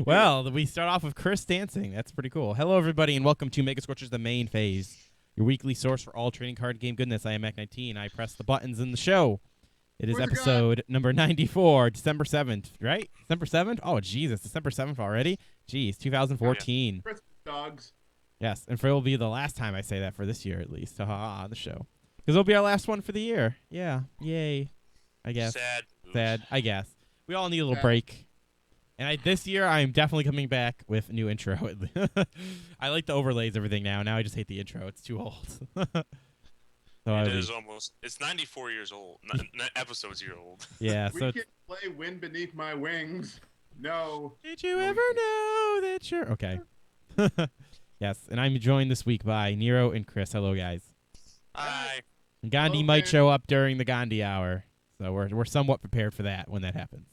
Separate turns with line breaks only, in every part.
Well, we start off with Chris dancing. That's pretty cool. Hello, everybody, and welcome to Mega Scorchers The Main Phase, your weekly source for all trading card game goodness. I am Mac19. I press the buttons in the show. It is episode number 94, December 7th, right? December 7th? Oh, Jesus, December 7th already? Jeez, 2014.
Christmas dogs.
Yes, and it will be the last time I say that for this year, at least, on the show. Because it'll be our last one for the year. Yeah, yay, I guess. Sad, I guess. We all need a little break. And this year, I'm definitely coming back with a new intro. I like the overlays, everything now. Now I just hate the intro. It's too old.
It is almost. It's 94 years old. Episodes year old.
Yeah.
We
so
can play Wind Beneath My Wings. No.
Did you ever know that you're... Okay. Yes, and I'm joined this week by Nero and Chris. Hello, guys.
Hi.
And Gandhi might show up during the Gandhi hour. So we're somewhat prepared for that when that happens.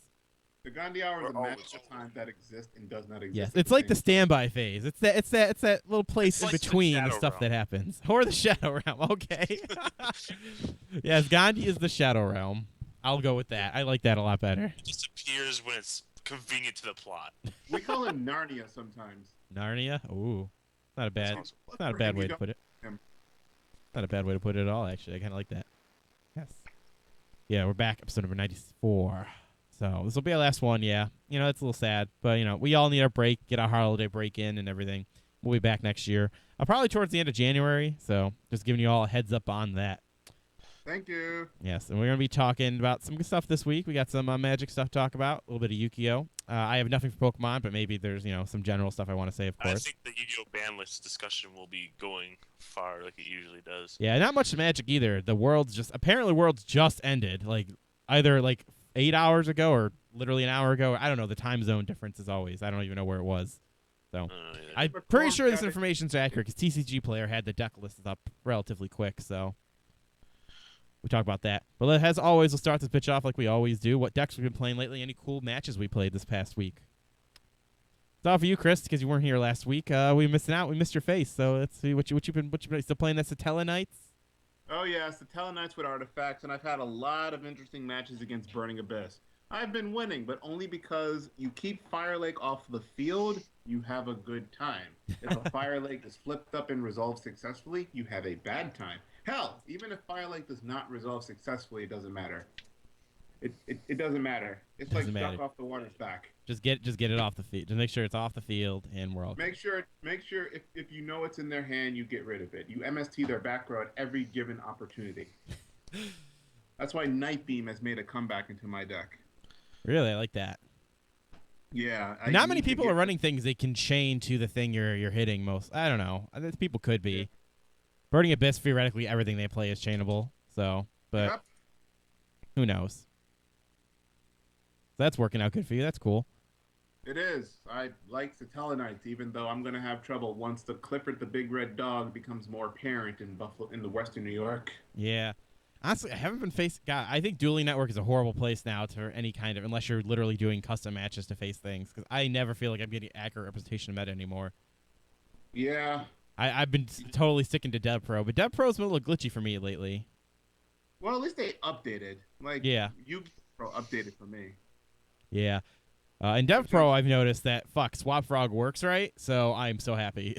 The Gandhi hour is a
We're
magical
always
time that exists and does not exist.
Yes, it's like the standby phase. It's that little place in
like the
between the
Shadow
stuff
Realm.
that happens. Or the Shadow Realm. Okay. Yes, Gandhi is the Shadow Realm. I'll go with that. I like that a lot better.
It just appears when it's convenient to the plot.
We call him Narnia sometimes.
Narnia. Ooh, not a bad.
Sounds-
Not a bad way to put it. Not a bad way to put it at all. Actually, I kind of like that. Yes. Yeah, we're back. Episode number 94. So this will be our last one. Yeah, it's a little sad, but we all need our break, get our holiday break in, and everything. We'll be back next year, probably towards the end of January. So just giving you all a heads up on that.
Thank you.
Yes, and we're gonna be talking about some good stuff this week. We got some Magic stuff to talk about, a little bit of Yu-Gi-Oh. I have nothing for Pokemon, but maybe there's some general stuff I want to say, of
I
course.
think the Yu-Gi-Oh ban list discussion will be going far like it usually does.
Yeah, not much Magic either. The world's just ended, like either 8 hours ago or literally an hour ago. I don't know. The time zone difference is always. I don't even know where it was. So I'm pretty sure this information's accurate because TCG Player had the deck list up relatively quick. So we talk about that. But as always, we'll start this bitch off like we always do. What decks we've been playing lately? Any cool matches we played this past week? It's all for you, Chris, because you weren't here last week. We missing out. We missed your face. So let's see what you've been still playing. That Satella Knights.
Oh yes, the Telenites with artifacts, and I've had a lot of interesting matches against Burning Abyss. I've been winning, but only because you keep Fire Lake off the field, you have a good time. If a Fire Lake is flipped up and resolved successfully, you have a bad time. Hell, even if Fire Lake does not resolve successfully, it doesn't matter. It doesn't matter. It's
Doesn't
like
matter.
duck off the water's back.
Just get it off the field. Just make sure it's off the field, and we're all good.
Make sure if you know it's in their hand, you get rid of it. You MST their back row at every given opportunity. That's why Night Beam has made a comeback into my deck.
Really, I like that.
Yeah.
Not many people are running things they can chain to the thing you're hitting most. I don't know. I think people could be.
Yeah.
Burning Abyss, theoretically, everything they play is chainable. So, but
Yep.
who knows? That's working out good for you. That's cool.
It is. I like the Telenites, even though I'm gonna have trouble once the Clifford the Big Red Dog becomes more apparent in the Western New York.
Yeah. Honestly, I haven't been facing. God, I think Dueling Network is a horrible place now for any kind of, unless you're literally doing custom matches to face things. Because I never feel like I'm getting accurate representation of meta anymore.
Yeah.
I've been totally sticking to Dev Pro, but Dev Pro's been a little glitchy for me lately.
Well, at least they updated.
Yeah.
Yu-Gi-Oh updated for me.
Yeah. In Dev Pro, I've noticed that, Swap Frog works right, so I'm so happy.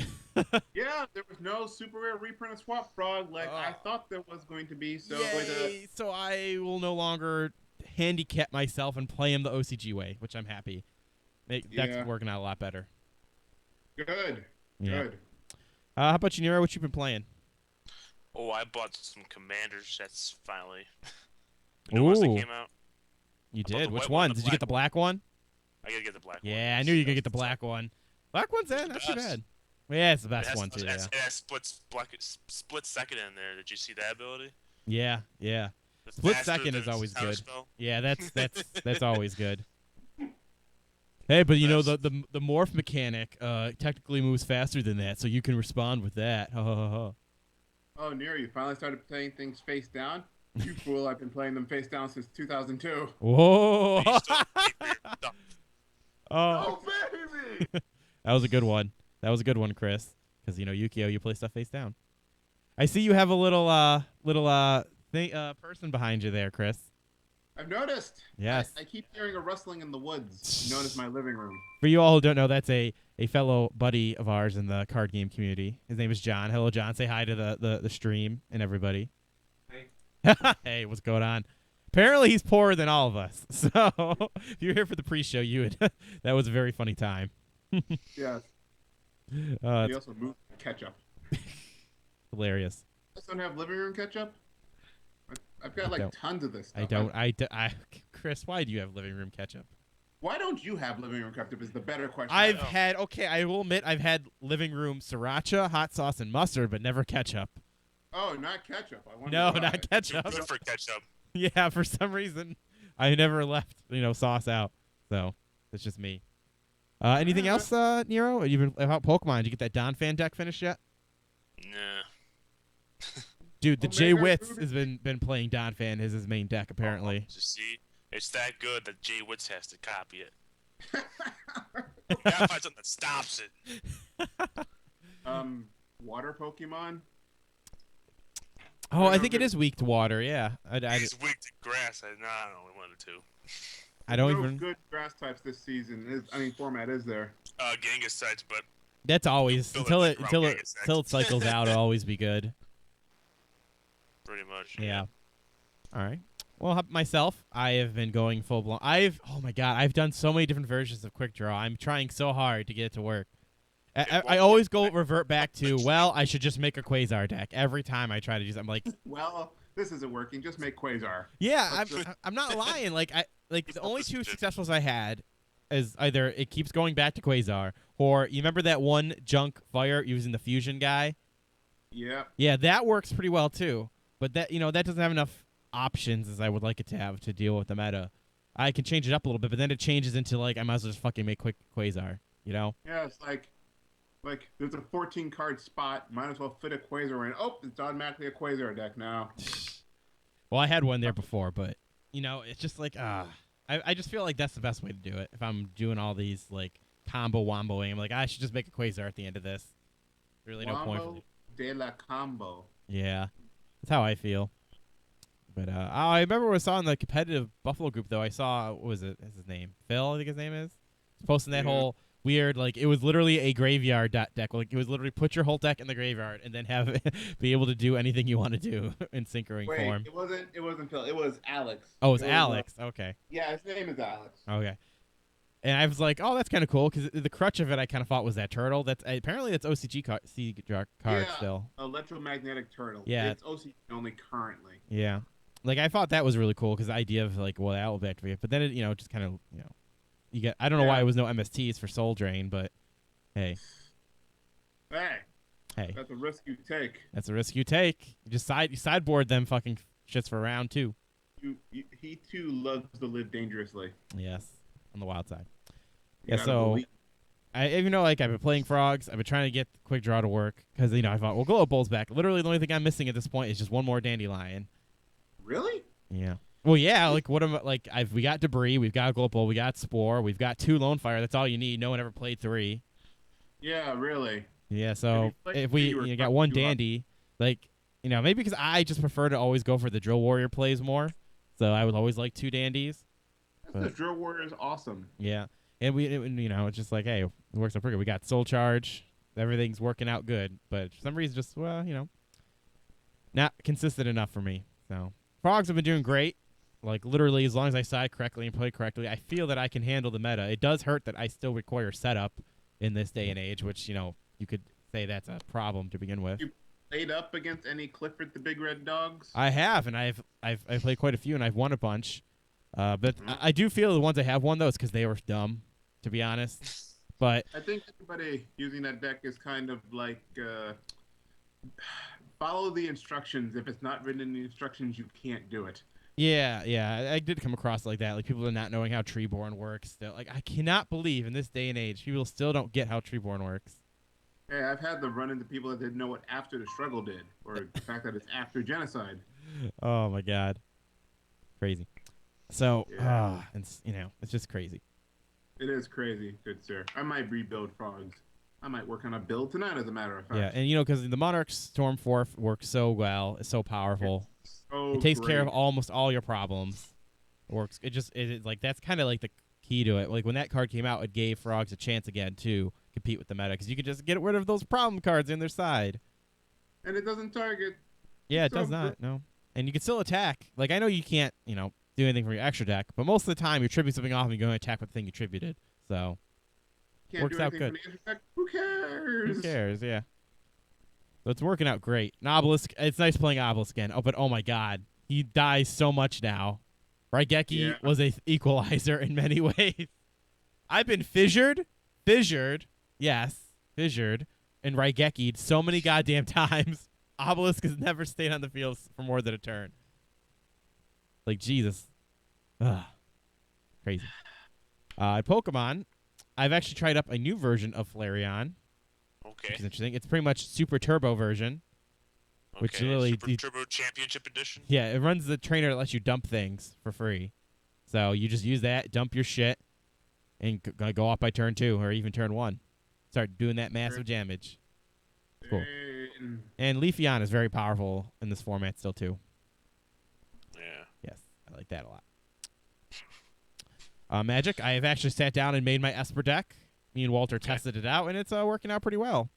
Yeah, there was no super rare reprint of Swap Frog like I thought there was going to be. So
Yay! So I will no longer handicap myself and play him the OCG way, which I'm happy. Deck's working out a lot better.
Good.
Yeah.
Good.
How about you, Nero? What you been playing?
Oh, I bought some Commander sets finally. You know ones that
Ooh.
came out?
You
I bought
did?
the
Which
white
one?
one and the
Did you get the black one?
I gotta get the black one.
Yeah, I knew you could get the black one. Black one's not too
best.
bad. Well, yeah, it's the
It
best
has,
one too.
it
Yeah.
has, it has split second in there. Did you see that ability?
Yeah.
The
Split
faster
second
than
is always
counter
good.
spell.
Yeah, that's always good. Hey, but you know the morph mechanic technically moves faster than that, so you can respond with that. Ha ha ha.
Oh, Nero, you finally started playing things face down? You fool, I've been playing them face down since 2002.
Whoa!
You still pay for your stuff.
Oh,
Oh, baby!
that was a good one. That was a good one, Chris. Because Yu-Gi-Oh, you play stuff face down. I see you have a little person behind you there, Chris.
I've noticed.
Yes.
I keep hearing a rustling in the woods. Known as my living room.
For you all who don't know, that's a fellow buddy of ours in the card game community. His name is John. Hello, John. Say hi to the stream and everybody.
Hey.
Hey, what's going on? Apparently, he's poorer than all of us. So, if you're here for the pre-show, you would. That was a very funny time.
Yes. He
It's
also moved ketchup.
hilarious.
I don't have living room ketchup. I've got like tons of this stuff.
Chris, why do you have living room ketchup?
Why don't you have living room ketchup? Is the better question.
I will admit, I've had living room sriracha, hot sauce, and mustard, but never ketchup.
Oh, not ketchup. I wonder
No,
why.
not ketchup.
Good for ketchup.
Yeah, for some reason, I never left sauce out. So that's just me. Anything else, Nero? You've been about Pokemon? Did you get that Donphan deck finished yet?
Nah.
Dude, the
Omega
Jay Witz
Ruby?
has been playing Donphan as his main deck apparently.
So see, it's that good that Jay Witz has to copy it. You gotta find something that stops it.
Water Pokemon.
Oh, I think it is weak to water. Yeah,
He's weak to grass. I don't know, one of the two.
I don't
No
even.
good grass types this season. Format is there?
Genghis sites, but
That's always
Fill
until
it
it
around
until it
Genghis
until it cycles out. It'll always be good.
pretty much.
Yeah. All right. Well, myself, I have been going full blown. Oh my god, I've done so many different versions of Quick Draw. I'm trying so hard to get it to work. I always revert back to, well, I should just make a Quasar deck. Every time I try to do something, I'm like,
Well, this isn't working. Just make Quasar.
yeah, I'm not lying. The only two successfuls I had is either it keeps going back to Quasar, or you remember that one junk fire using the fusion guy?
Yep.
Yeah, that works pretty well too. But that that doesn't have enough options as I would like it to have to deal with the meta. I can change it up a little bit, but then it changes into I might as well just fucking make quick Quasar,
Yeah, it's like there's a 14 card spot. Might as well fit a Quasar in. Oh, it's automatically a Quasar deck now.
Well, I had one there before, but it's just I just feel like that's the best way to do it. If I'm doing all these combo womboing, I'm like, I should just make a Quasar at the end of this. Really no point for me.
De la combo.
Yeah, that's how I feel. But I remember when I saw in the competitive Buffalo group though, I saw what was it? What's his name? Phil, I think his name is. He's posting that whole weird it was literally a graveyard deck. It was literally put your whole deck in the graveyard and then have it be able to do anything you want to do in syncering form.
It wasn't Phil. It was Alex.
Oh, it was Alex. Okay.
Yeah, his name is Alex.
Okay. And I was like, oh, that's kind of cool because the crutch of it I kind of thought was that turtle. That's apparently that's OCG card still.
Electromagnetic turtle.
Yeah.
It's OCG only currently.
Yeah. I thought that was really cool because the idea of that will be activated, but then it just kind of you get. I don't know why it was no MSTs for Soul Drain, but hey. Hey.
That's a risk you take.
That's a risk you take. You sideboard them fucking shits for round 2.
He too loves to live dangerously.
Yes, on the wild side.
You
Yeah, so
believe.
I've been playing Frogs. I've been trying to get Quick Draw to work because I thought, well, Glow Bull's back. Literally, the only thing I'm missing at this point is just one more Dandelion.
Really?
Yeah. Well, yeah. What am we got Debris, we've got Glow Bull, we got Spore, we've got 2 Lone Fire. That's all you need. No one ever played 3.
Yeah, really.
Yeah. So if we got one Dandy, maybe because I just prefer to always go for the Drill Warrior plays more. So I would always like 2 Dandies.
The Drill Warrior is awesome.
Yeah. And it's just hey, it works out pretty good. We got Soul Charge. Everything's working out good. But for some reason, just, not consistent enough for me. So Frogs have been doing great. Literally, as long as I side correctly and play correctly, I feel that I can handle the meta. It does hurt that I still require setup in this day and age, which, you could say that's a problem to begin with.
You played up against any Clifford the Big Red Dogs?
I have, and I've played quite a few, and I've won a bunch. But I do feel the ones I have won, though, it's because they were dumb, to be honest. But
I think everybody using that deck is kind of follow the instructions. If it's not written in the instructions, you can't do it.
yeah, I did come across like that. People are not knowing how Treeborn works. Still, I cannot believe in this day and age, people still don't get how Treeborn works.
Hey, I've had to run into people that didn't know what After the Struggle did, or the fact that it's after genocide.
Oh my god, crazy. So,
Yeah.
it's it's just crazy.
It is crazy, good sir. I might rebuild frogs. I might work on a build tonight, as a matter of
Yeah,
fact.
and because the Monarch Storm 4 works so well, it's so powerful.
It's
It
so
takes care of
great.
almost all your problems. It works. It like that's kind of like the key to it. Like when that card came out, it gave frogs a chance again to compete with the meta because you could just get rid of those problem cards in their side.
And it doesn't target.
Yeah,
It's
it
so
does
great.
not. No, and you can still attack. Like I know you can't, do anything from your extra deck, but most of the time you tribute something off and you're going to attack with the thing you tributed. So
Can't
works
do
out
anything
good.
for the interact. Who cares?
Who cares? Yeah. So it's working out great. And Obelisk, it's nice playing Obelisk again. Oh, but oh my god, he dies so much now. Raigeki
Yeah.
was a equalizer in many ways. I've been fissured, yes, fissured, and Raigeki'd so many goddamn times. Obelisk has never stayed on the field for more than a turn. Like, Jesus. Ugh. Crazy. Pokemon, I've actually tried up a new version of Flareon, which
Okay.
is interesting. It's pretty much Super Turbo version. Which
Okay.
really
Super Turbo Championship Edition.
Yeah, it runs the trainer that lets you dump things for free. So you just use that, dump your shit, and go off by turn 2 or even turn 1. Start doing that massive damage. Cool. And Leafeon is very powerful in this format still too.
Yeah.
Yes, I like that a lot. Magic, I have actually sat down and made my Esper deck. Me and Walter tested it out, and it's working out pretty well.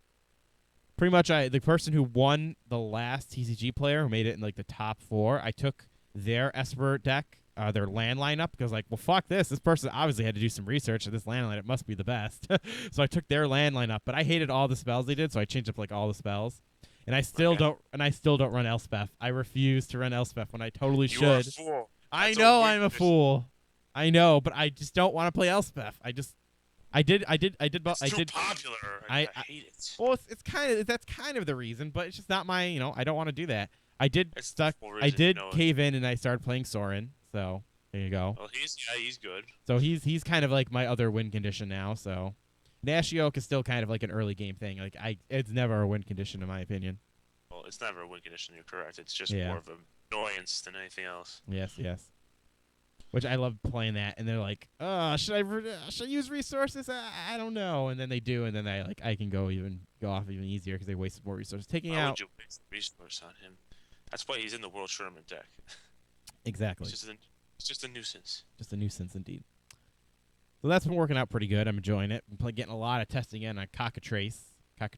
Pretty much, the person who won the last TCG player, who made it in like the top 4, I took their Esper deck, their land lineup, because like, well, fuck this. This person obviously had to do some research, and this land lineup must be the best. So I took their land lineup, but I hated all the spells they did, so I changed up like all the spells. And I still don't run Elspeth. I refuse to run Elspeth when I totally
You are a
should.
fool.
I
That's a
know
weak
I'm a
position.
fool. I know, but I just don't want to play Elspeth. I did.
It's
I
too
did.
popular.
I
I hate it.
Well, that's kind of the reason, but it's just not my. I don't want to do that. I
It's the full
I
reason,
did
you know it.
cave in, and I started playing Soren. So there you go.
Well, he's good.
So he's kind of like my other win condition now. So Nashioke is still kind of like an early game thing. Like it's never a win condition in my opinion.
Well, it's never a win condition. You're correct. It's just
Yeah.
more of an annoyance than anything else.
Yes. Which I love playing that, and they're like, "Oh, should I use resources? I don't know." And then they do, and then I can go off even easier because they wasted more resources taking
Why
out.
would you waste the resource on him? That's why he's in the World Tournament deck.
Exactly.
It's just a nuisance.
Just a nuisance indeed. So that's been working out pretty good. I'm enjoying it. I'm getting a lot of testing in on Cockatrace. Yeah,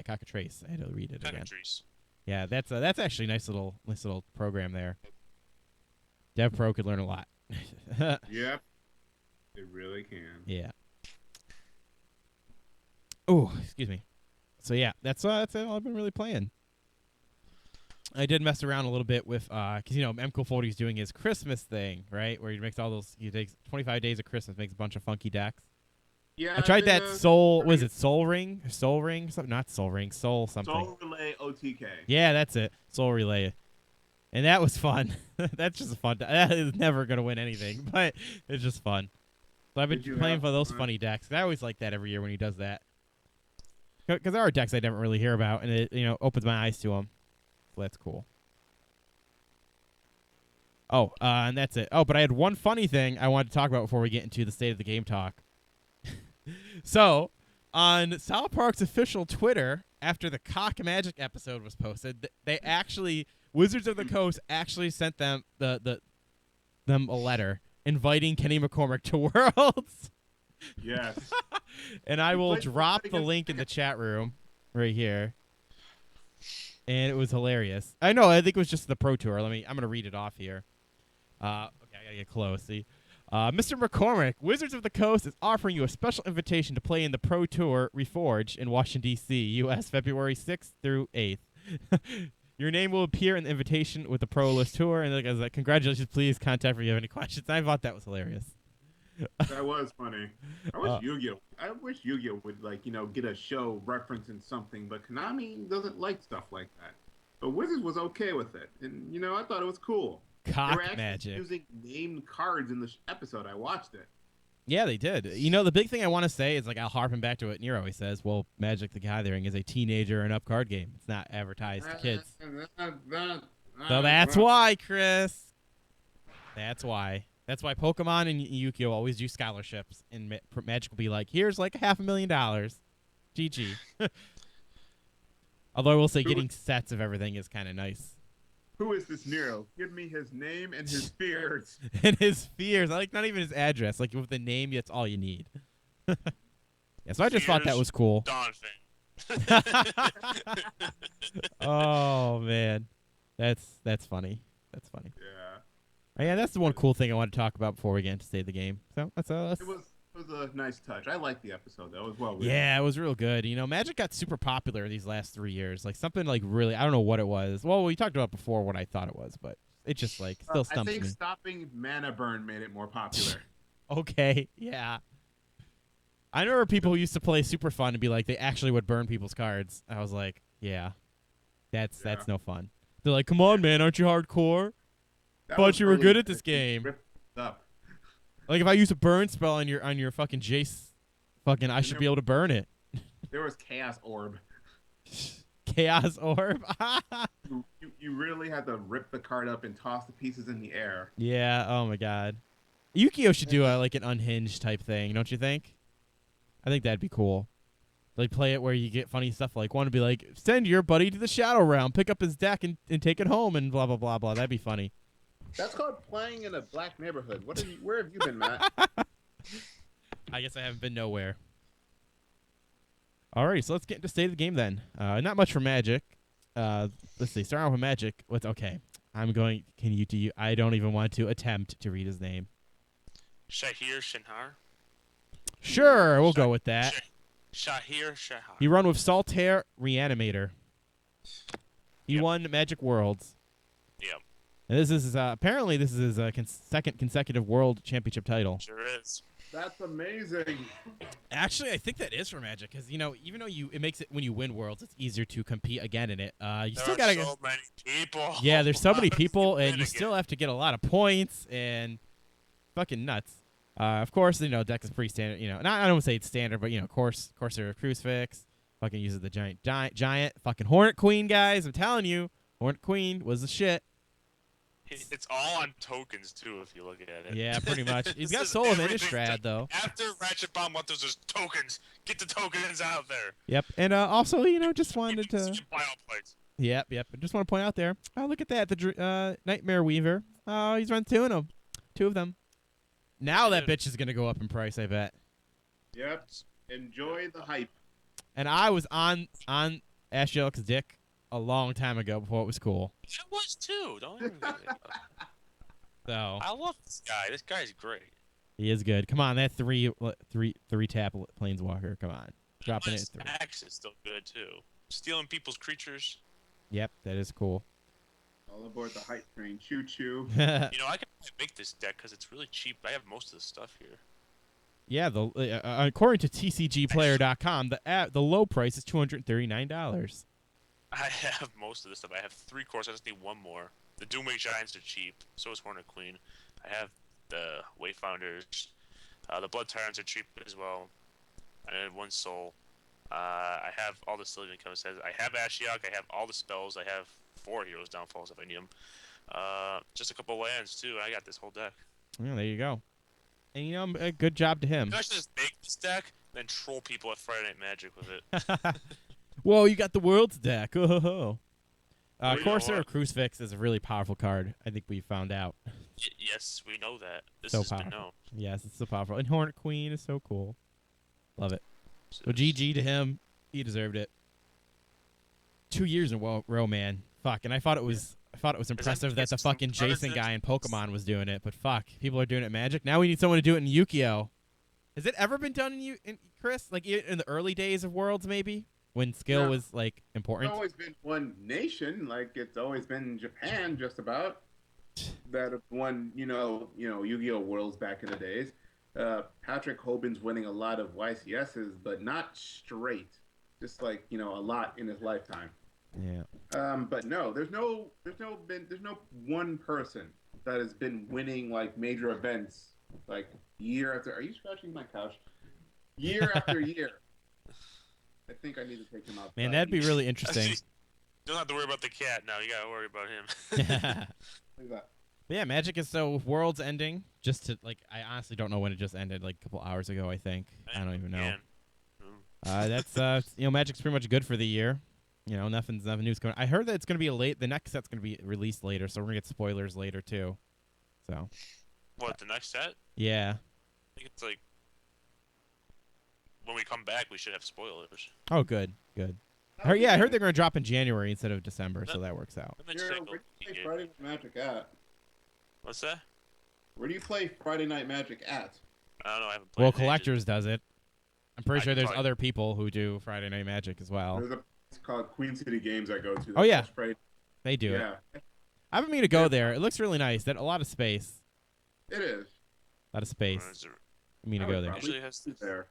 Cockatrace. I had to read it again.
Cockatrice.
Yeah, that's actually a nice little program there. Dev Pro could learn a lot.
Yep. It really can.
Yeah. Oh, excuse me. So yeah, that's all I've been really playing. I did mess around a little bit with because M. is doing his Christmas thing, right? Where he takes 25 days of Christmas, makes a bunch of funky decks.
Yeah.
I tried
I've been,
that Soul. Was it Soul Ring? Soul Ring? Not Soul Ring. Soul something.
Soul Relay OTK.
Yeah, that's it. Soul Relay. And that was fun. That's just fun. That is never gonna win anything, but it's just fun. So I've been
Did you
playing
have
for those
fun?
funny decks. I always like that every year when he does that. Because there are decks I never really hear about, and it opens my eyes to them. So that's cool. Oh, and that's it. Oh, but I had one funny thing I wanted to talk about before we get into the state of the game talk. So, on South Park's official Twitter, after the Cock Magic episode was posted, Wizards of the Coast actually sent them them a letter inviting Kenny McCormick to Worlds.
Yes.
And I
He
will
played
drop
against
the link in the chat room right here. And it was hilarious. I know, I think it was just the Pro Tour. I'm going to read it off here. Okay, I got to get close. See? Mr. McCormick, Wizards of the Coast is offering you a special invitation to play in the Pro Tour Reforged in Washington, D.C., U.S., February 6th through 8th. Your name will appear in the invitation with the Pro List Tour. And I was like, congratulations, please contact me if you have any questions. I thought that was hilarious.
That was funny. I wish Yu-Gi-Oh would get a show referencing something, but Konami doesn't like stuff like that. But Wizards was okay with it, and I thought it was cool. They
Cock
were actually
Magic.
using named cards in the episode. I watched it.
Yeah, they did. You know, the big thing I want to say is, like, I'll harpen back to what Nero always says. Well, Magic the Gathering is a teenager and up card game. It's not advertised to kids. So that's why, Chris. That's why. That's why Pokemon and Yu-Gi-Oh always do scholarships, and Magic will be like, here's like $500,000. GG. Although I will say getting sets of everything is kind of nice.
Who is this Nero? Give me his name and his fears.
And his fears. I like not even his address. Like with the name, that's all you need. Yeah, so I just thought that was cool. Oh man, that's funny. That's funny.
Yeah.
Oh, yeah, that's the one cool thing I want to talk about before we get into State of the Game. So that's
It was a nice touch. I liked the episode though. It was well written.
Yeah, it was real good. You know, Magic got super popular these last 3 years. Like something like really, I don't know what it was. Well, we talked about before what I thought it was, but it just like still stumps
I think
me.
stopping mana burn made it more popular.
Okay, yeah. I remember people who used to play super fun and be like, they actually would burn people's cards. I was like, yeah, that's no fun. They're like, come on, man, aren't you hardcore? Thought you were good at this game.
Up.
Like if I use a burn spell on your fucking Jace, fucking I should be able to burn it.
There was Chaos Orb.
Chaos Orb.
you really had to rip the card up and toss the pieces in the air.
Yeah. Oh my God. Yu-Gi-Oh should do like an unhinged type thing, don't you think? I think that'd be cool. Like play it where you get funny stuff like want to be like send your buddy to the Shadow Realm, pick up his deck and take it home and blah blah blah blah. That'd be funny.
That's called playing in a black neighborhood. Where have you been, Matt?
I guess I haven't been nowhere. Alright, so let's get into State of the Game then. Not much for Magic. Let's see. Start off with Magic. What's okay? I'm going. Can you do? I don't even want to attempt to read his name.
Shahir Shinhar.
Sure, we'll go with that.
Shahir Shahar.
He run with Saltaire Reanimator. He won Magic Worlds.
Yep.
And this is apparently this is his second consecutive World Championship title.
Sure is.
That's amazing.
Actually, I think that is for Magic because you know even though it makes it when you win Worlds, it's easier to compete again in it. You still gotta.
So many people.
Yeah, there's so many people, and you still have to get a lot of points and fucking nuts. Of course, you know deck is pretty standard. You know, I don't say it's standard, but you know, Corsair Crucifix fucking uses the giant fucking Hornet Queen, guys. I'm telling you, Hornet Queen was the shit.
It's all on tokens too, if you look at it.
Yeah, pretty much. He's got Soul of Innistrad though.
After Ratchet Bomb, what there's just tokens. Get the tokens out there.
Yep, and also, you know, just wanted to. Yep. I just want to point out there. Oh, look at that, the Nightmare Weaver. Oh, he's run two of them. Now that bitch is gonna go up in price, I bet.
Yep. Enjoy the hype.
And I was on Ashiel's dick a long time ago before it was cool.
I was too. Don't even worry about it.
So
I love this guy. This guy's great.
he is good. Come on, that three tap Planeswalker. Come on, dropping it.
Axe is still good too. Stealing people's creatures.
Yep, that is cool.
All aboard the hype train. Choo choo.
You know, I can make this deck because it's really cheap. I have most of the stuff here.
Yeah, according to TCGplayer.com, the low price is $239.
I have most of this stuff. I have 3 cores. I just need 1 more. The Doomwing Giants are cheap. So is Hornet Queen. I have the Wayfounders. The Blood Tyrants are cheap as well. I had 1 soul. I have all the Sylvan Comes. I have Ashiok. I have all the spells. I have 4 Heroes Downfalls if I need them. Just a couple lands too. I got this whole deck.
Yeah, there you go. And you know, a good job to him.
I should just make this deck, then troll people at Friday Night Magic with it.
Whoa, you got the Worlds deck. Oh.
Well, you know
Corsair
what?
Crucifix is a really powerful card. I think we found out.
Yes, we know that. This
So
has been
powerful.
known.
Yes, it's so powerful. And Hornet Queen is so cool. Love it. So GG to him. He deserved it. 2 years in a row, man. Fuck. And I thought it was impressive that the fucking Jason guy in Pokemon was doing it, but fuck, people are doing it in Magic. Now we need someone to do it in Yu-Gi-Oh. Has it ever been done in Chris? Like in the early days of Worlds, maybe when skill was like important.
It's always been one nation, like it's always been Japan, just about. That have won, you know, Yu-Gi-Oh Worlds back in the days. Patrick Hoban's winning a lot of YCSs, but not straight. Just like a lot in his lifetime.
Yeah.
But no, there's no one person that has been winning like major events like year after. Are you scratching my couch? Year after year. I think I need to take him out.
Man, that'd be really
You
interesting.
don't have to worry about the cat now. You gotta worry about him.
Look at that.
But yeah, Magic is so Worlds ending. Just to like, I honestly don't know when it just ended. Like a couple hours ago, I think. I don't even know.
Man.
That's Magic's pretty much good for the year. Nothing new's coming. I heard that it's gonna be the next set's gonna be released later, so we're gonna get spoilers later too. So.
What, the next set?
Yeah.
I think it's like when we come back, we should have spoilers.
Oh, good. I heard they're gonna drop in January instead of December, so that works out.
Let me
Where
check
do you
what
play Friday Night Magic at?
What's that?
Where do you play Friday Night Magic at?
I don't know. I haven't played.
Well,
it in ages.
Collectors does it. I'm pretty
I
sure
could
there's
probably-
other people who do Friday Night Magic as well.
There's a place called Queen City Games I go to.
Oh, yeah.
That's Friday.
They do it.
Yeah,
I haven't mean to go there. It looks really nice. That a lot of space.
it is.
A lot of space.
Is it-
I mean to
I
go
would
there.
probably
Usually has
be there.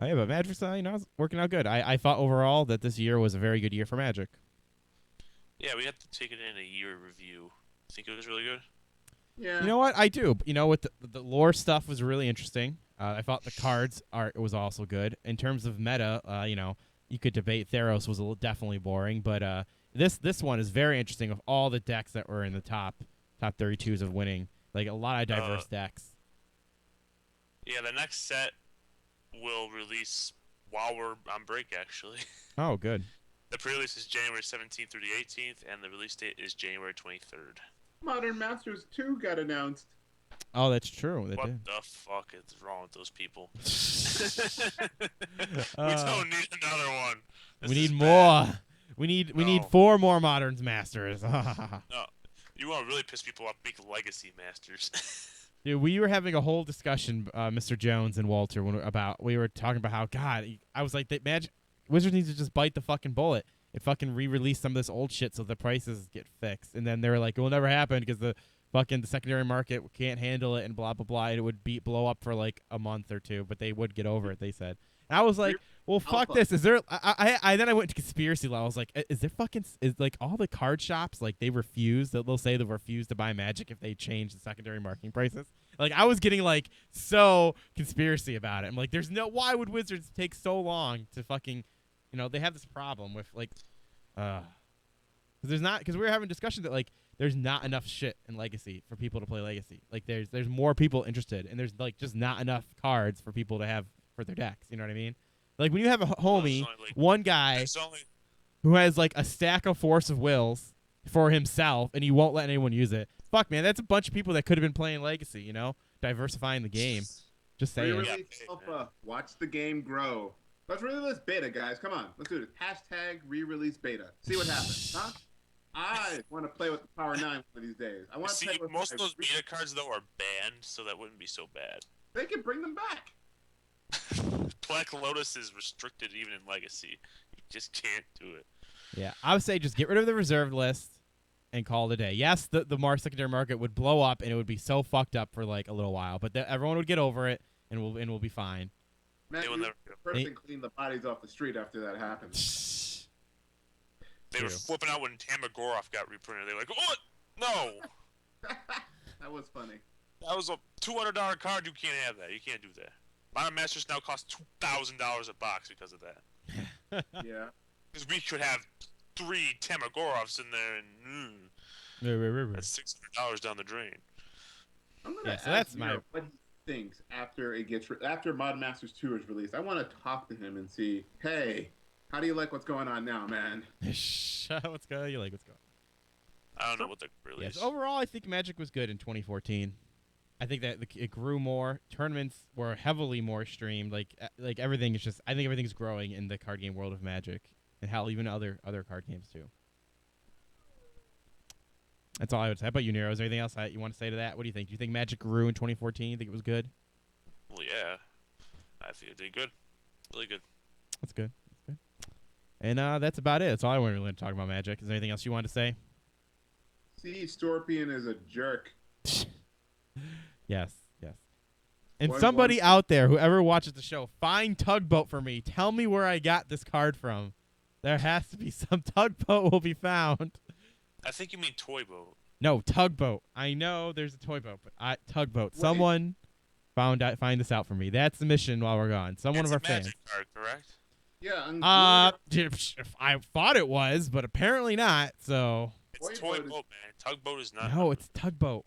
Oh yeah, but Magic's it's working out good. I thought overall that this year was a very good year for Magic.
Yeah, we have to take it in a year review. Think it was really good.
Yeah.
You know what? I do. With the lore stuff was really interesting. I thought the cards art was also good. In terms of meta, you could debate Theros was definitely boring, but this one is very interesting. Of all the decks that were in the top 32s of winning, like a lot of diverse decks.
Yeah, the next set will release while we're on break, actually.
Oh, good.
The pre-release is January 17th through the 18th, and the release date is January 23rd.
Modern Masters 2 got announced.
Oh, that's true. They
What
did.
the fuck is wrong with those people?
Uh,
We don't need another one. This
we need
is
more.
bad.
We need
No.
4 more Moderns Masters.
No, you want to really piss people off? Make Legacy Masters.
Dude, we were having a whole discussion, Mr. Jones and Walter, we were talking about how I was like, that Magic Wizards needs to just bite the fucking bullet and fucking re-release some of this old shit so the prices get fixed. And then they were like, it will never happen because the secondary market can't handle it and blah blah blah. And it would blow up for like a month or two, but they would get over it. They said. And I was like, well, fuck this. Is there? Then I went to conspiracy law. I was like, is like all the card shops like they'll say they'll refuse to buy Magic if they change the secondary marketing prices. Like I was getting like so conspiracy about it. I'm like, why would Wizards take so long to fucking, they have this problem with like, because we were having discussions that like there's not enough shit in Legacy for people to play Legacy. Like there's more people interested, and there's like just not enough cards for people to have for their decks. You know what I mean? Like when you have a homie, one guy who has like a stack of Force of Wills for himself, and he won't let anyone use it. Fuck, man, that's a bunch of people that could have been playing Legacy. Diversifying the game. Just saying.
Re-release alpha. Watch the game grow. Let's release beta, guys. Come on, let's do it. Hashtag re-release beta. See what happens, huh? I want to play with the Power 9 one of these days. I want to play with
most of those beta cards though are banned, so that wouldn't be so bad.
They can bring them back.
Black Lotus is restricted even in Legacy. You just can't do it.
Yeah, I would say just get rid of the reserved list and call it a day. Yes, the secondary market would blow up and it would be so fucked up for like a little while, but everyone would get over it and we'll be fine.
Matt,
They will
you
never
the person clean the bodies off the street after that happens.
They were
True.
flipping out when Tamagoroth got reprinted. They were like, "What? No,
That was funny.
that was a $200 card. You can't have that. You can't do that." Modern Masters now cost $2,000 a box because of that.
Yeah.
Because we could have 3 Tamagoroths in there, and that's $600 down the drain.
I'm gonna
Yeah, so
ask
that's my-
Nero what he thinks after it gets after Modern Masters 2 is released. I want to talk to him and see, hey, how do you like what's going on now, man?
What's going? You like what's going?
I don't know what the release.
Yes. Overall, I think Magic was good in 2014. I think that it grew more. Tournaments were heavily more streamed. Like everything is just. I think everything's growing in the card game world of Magic, and hell, even other card games too. That's all I would say. How about you, Nero? Is there anything else you want to say to that? What do you think? Do you think Magic grew in 2014? You think it was good?
Well, yeah, I think it did good, really good.
That's good. That's good. And that's about it. That's all I want to really talk about Magic. Is there anything else you wanted to say?
See, Scorpion is a jerk.
Yes, yes. And
One-
somebody
one-
out there, whoever watches the show, find Tugboat for me. Tell me where I got this card from. There has to be some Tugboat will be found.
I think you mean Toy Boat.
No, Tugboat. I know there's a toy boat, but Tugboat.
Wait.
Someone find this out for me. That's the mission while we're gone. Someone
It's
of our
a magic
fans.
card, correct?
Yeah,
I thought it was, but apparently not. So
It's
Toy
toy
boat is-
boat, man. Tugboat is not.
no, it's Tugboat.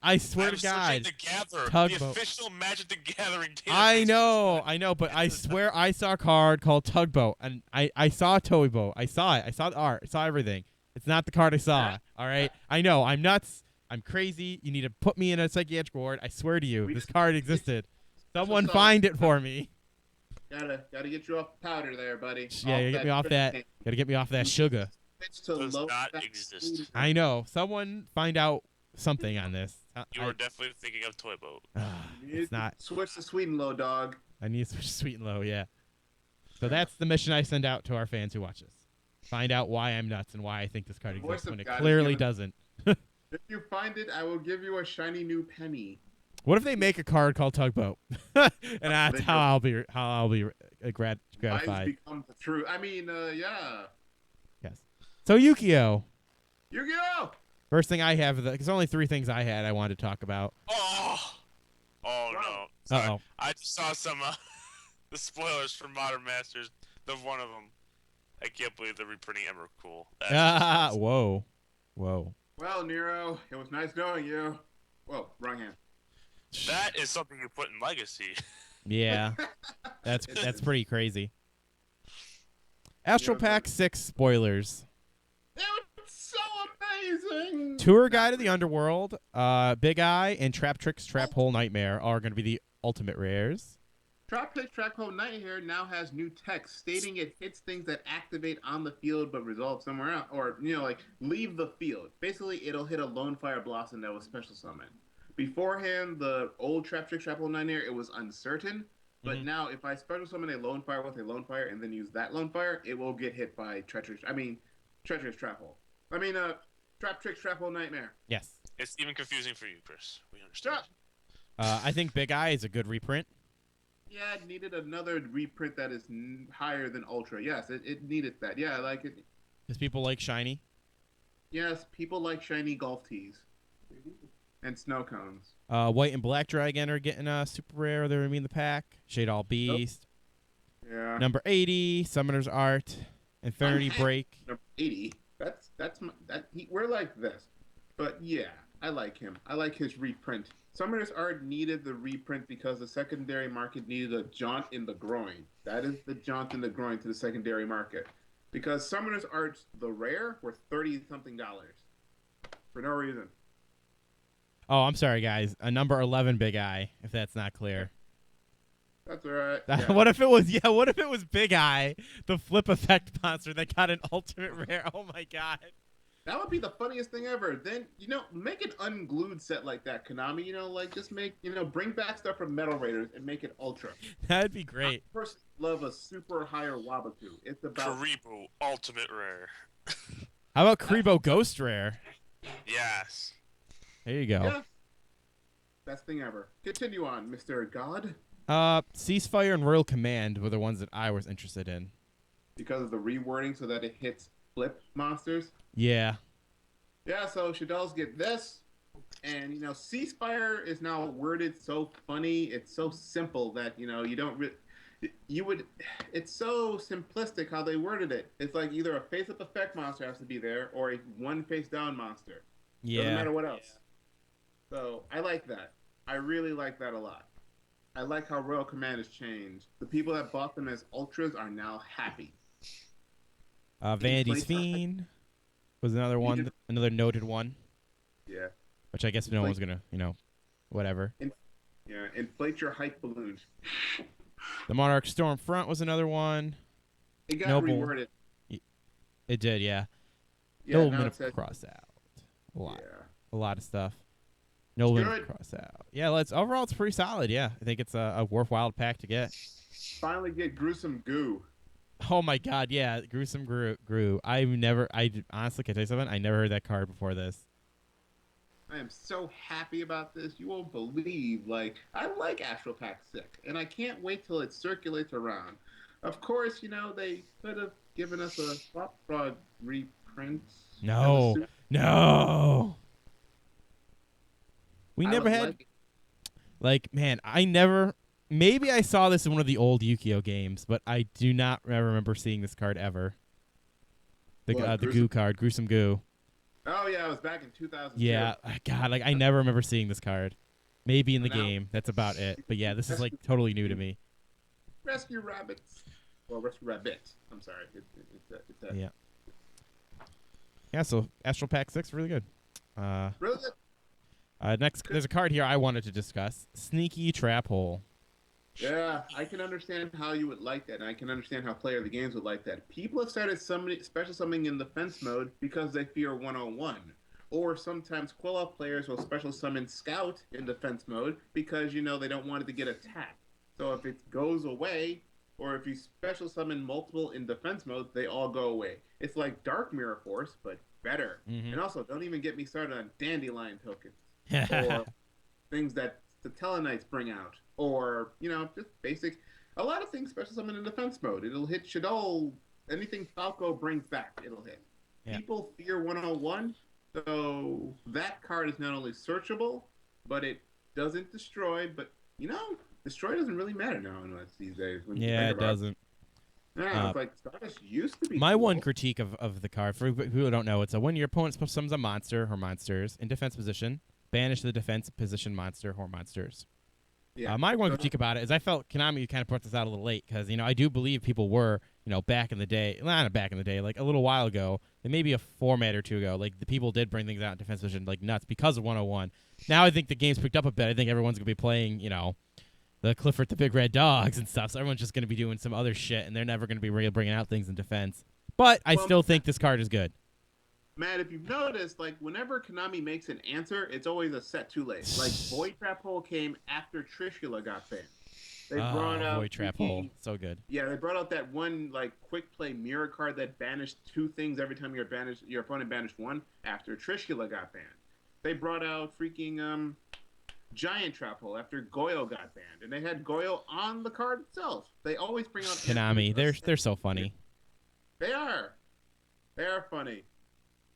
I swear to God.
The Gathering,
Tugboat.
the official Magic the Gathering.
I
database.
know, but I swear I saw a card called Tugboat, and I saw a toy boat. I saw it. I saw the art. I saw everything. It's not the card I saw. All right. I know. I'm nuts. I'm crazy. You need to put me in a psychiatric ward. I swear to you, this card existed. Someone
sauce.
find it for me.
Gotta get you off powder there, buddy.
Yeah, you get me off that. Gotta get me off that sugar.
Switch to
Does
low
not
fat
exist.
food.
I know. Someone find out something on this.
You are definitely thinking of toy boat.
It's not.
Switch to sweet and low, dog.
I need to switch to sweet and low. Yeah. So that's the mission I send out to our fans who watch this. Find out why I'm nuts and why I think this card
The voice
exists
of
when it
God is
clearly
given-
doesn't.
If you find it, I will give you a shiny new penny.
What if they make a card called Tugboat, and that's
They
how
do.
I'll be
Lies
gratified.
become the truth. I mean, yeah.
Yes. So Yukio,
Yu-Gi-Oh!
first thing I have, there's only 3 things I had I wanted to talk about.
Oh no!
Wow.
Sorry.
Uh-oh.
I just saw some the spoilers for Modern Masters. The one of them. I can't believe they're reprinting Emrakul. That's just-
Whoa.
Well, Nero, it was nice knowing you. Whoa, wrong hand.
That is something you put in Legacy.
Yeah, that's pretty crazy. Astral Pack 6 spoilers.
It was so amazing!
Tour Guide of the Underworld, Big Eye, and Trap Tricks Trap Hole Nightmare are going to be the ultimate rares.
Traptrix Trackhole Nightmare now has new text stating it hits things that activate on the field but resolve somewhere else, or like leave the field. Basically, it'll hit a Lone Fire Blossom that was special summoned. Beforehand, the old Traptrix Trackhole Nightmare, it was uncertain. But now, if I special summon a Lone Fire with a Lone Fire and then use that Lone Fire, it will get hit by Treacherous Trap Hole. Traptrix Trackhole Nightmare.
Yes.
It's even confusing for you, Chris. We understand.
Shut.
I think Big Eye is a good reprint.
Yeah, it needed another reprint that is higher than Ultra. Yes, it needed that. Yeah, I like it.
Because people like shiny.
Yes, people like shiny golf tees and snow cones.
White and Black Dragon are getting a super rare. They're going to be in the pack. Shade All Beast.
Yeah.
Number 80, Summoner's Art. Infinity Break.
Number 80. We're like this, but yeah, I like him. I like his reprint. Summoner's Art needed the reprint because the secondary market needed a jaunt in the groin. That is the jaunt in the groin to the secondary market. Because Summoner's Art's the rare were $30-something for no reason.
Oh, I'm sorry, guys. A number 11 Big Eye, if that's not clear.
That's all right. Yeah.
What if it was Big Eye, the flip effect monster that got an ultimate rare? Oh my god.
That would be the funniest thing ever. Then, make an unglued set like that, Konami. Just make, bring back stuff from Metal Raiders and make it Ultra.
That'd be great.
I personally love a super higher Wabatu. It's about
Karibu Ultimate Rare.
How about Kribo Ghost Rare?
Yes.
There you go.
yeah, best thing ever. Continue on, Mr. God.
Ceasefire and Royal Command were the ones that I was interested in.
Because of the rewording so that it hits flip monsters.
Yeah.
Yeah, so Shaddolls get this. And, Ceasefire is now worded so funny. It's so simple that, you don't really... It's so simplistic how they worded it. It's like either a face-up effect monster has to be there or a one face-down monster. Doesn't matter what else. So, I like that. I really like that a lot. I like how Royal Command has changed. The people that bought them as Ultras are now happy.
Vanity's Fiend was another one, another noted one,
Yeah.
which I guess no one's gonna, whatever.
Yeah, inflate your hype balloons.
The Monarch Stormfront was another one.
It got
Noble.
reworded.
It did, yeah.
Yeah,
Nobleman
now
of
it says,
cross out.
yeah.
A lot of stuff. Nobleman of
good.
cross out. Yeah, overall it's pretty solid. Yeah, I think it's a worthwhile pack to get.
Finally get Gruesome Goo.
Oh my god, yeah, Gruesome Grew. I honestly, can I tell you something? I never heard that card before this.
I am so happy about this. You won't believe. I like Astral Pack 6, and I can't wait till it circulates around. Of course, they could have given us a Swap Frog reprint.
No. We
I
never
would
had like man. I never. Maybe I saw this in one of the old Yu-Gi-Oh games, but I do not remember seeing this card ever. The goo card, Gruesome Goo.
Oh yeah, it was back in 2002.
Yeah, God, like I never remember seeing this card. Maybe in the game. That's about it. But yeah, this is like totally new to me.
Rescue Rabbits. Well, Rescue Rabbit. I'm sorry. It's
Yeah. Yeah. So Astral Pack 6, really good.
really good.
Next, there's a card here I wanted to discuss. Sneaky Trap Hole.
Yeah, I can understand how you would like that, and I can understand how Player of the Games would like that. People have started special summoning in defense mode because they fear 101. Or sometimes Quill-Off players will special summon Scout in defense mode because, you know, they don't want it to get attacked. So if it goes away, or if you special summon multiple in defense mode, they all go away. It's like Dark Mirror Force, but better.
Mm-hmm.
And also, don't even get me started on Dandelion tokens. Or things that the Telenites bring out. Or, you know, just basic. A lot of things special summon in defense mode. It'll hit Shaddoll. Anything Falco brings back, it'll hit.
Yeah.
People fear 101, so that card is not only searchable, but it doesn't destroy. But, you know, destroy doesn't really matter now these days. When you
Yeah,
think
it
about
doesn't.
Yeah, it's like Stardust used to be
My
cool.
one critique of the card, for people who don't know, it's when your opponent summons a monster or monsters in defense position, banish the defense position monster or monsters.
Yeah.
My one critique about it is I felt Konami kind of brought this out a little late because, you know, I do believe people were, you know, back in the day, not back in the day, like a little while ago, and maybe a format or two ago, like the people did bring things out in defense position like nuts because of 101. Now I think the game's picked up a bit. I think everyone's going to be playing, you know, the Clifford the Big Red Dogs and stuff, so everyone's just going to be doing some other shit, and they're never going to be really bringing out things in defense. But I still think this card is good.
Matt, if you've noticed, like, whenever Konami makes an answer, it's always a set too late. Like, Void Trap Hole came after Trishula got banned. They brought out
Void Trap Hole. So good.
Yeah, they brought out that one, like, quick play mirror card that banished two things every time your opponent banished one after Trishula got banned. They brought out freaking Giant Trap Hole after Goyo got banned. And they had Goyo on the card itself. They always bring out
Konami. They're so funny.
They are. They are funny.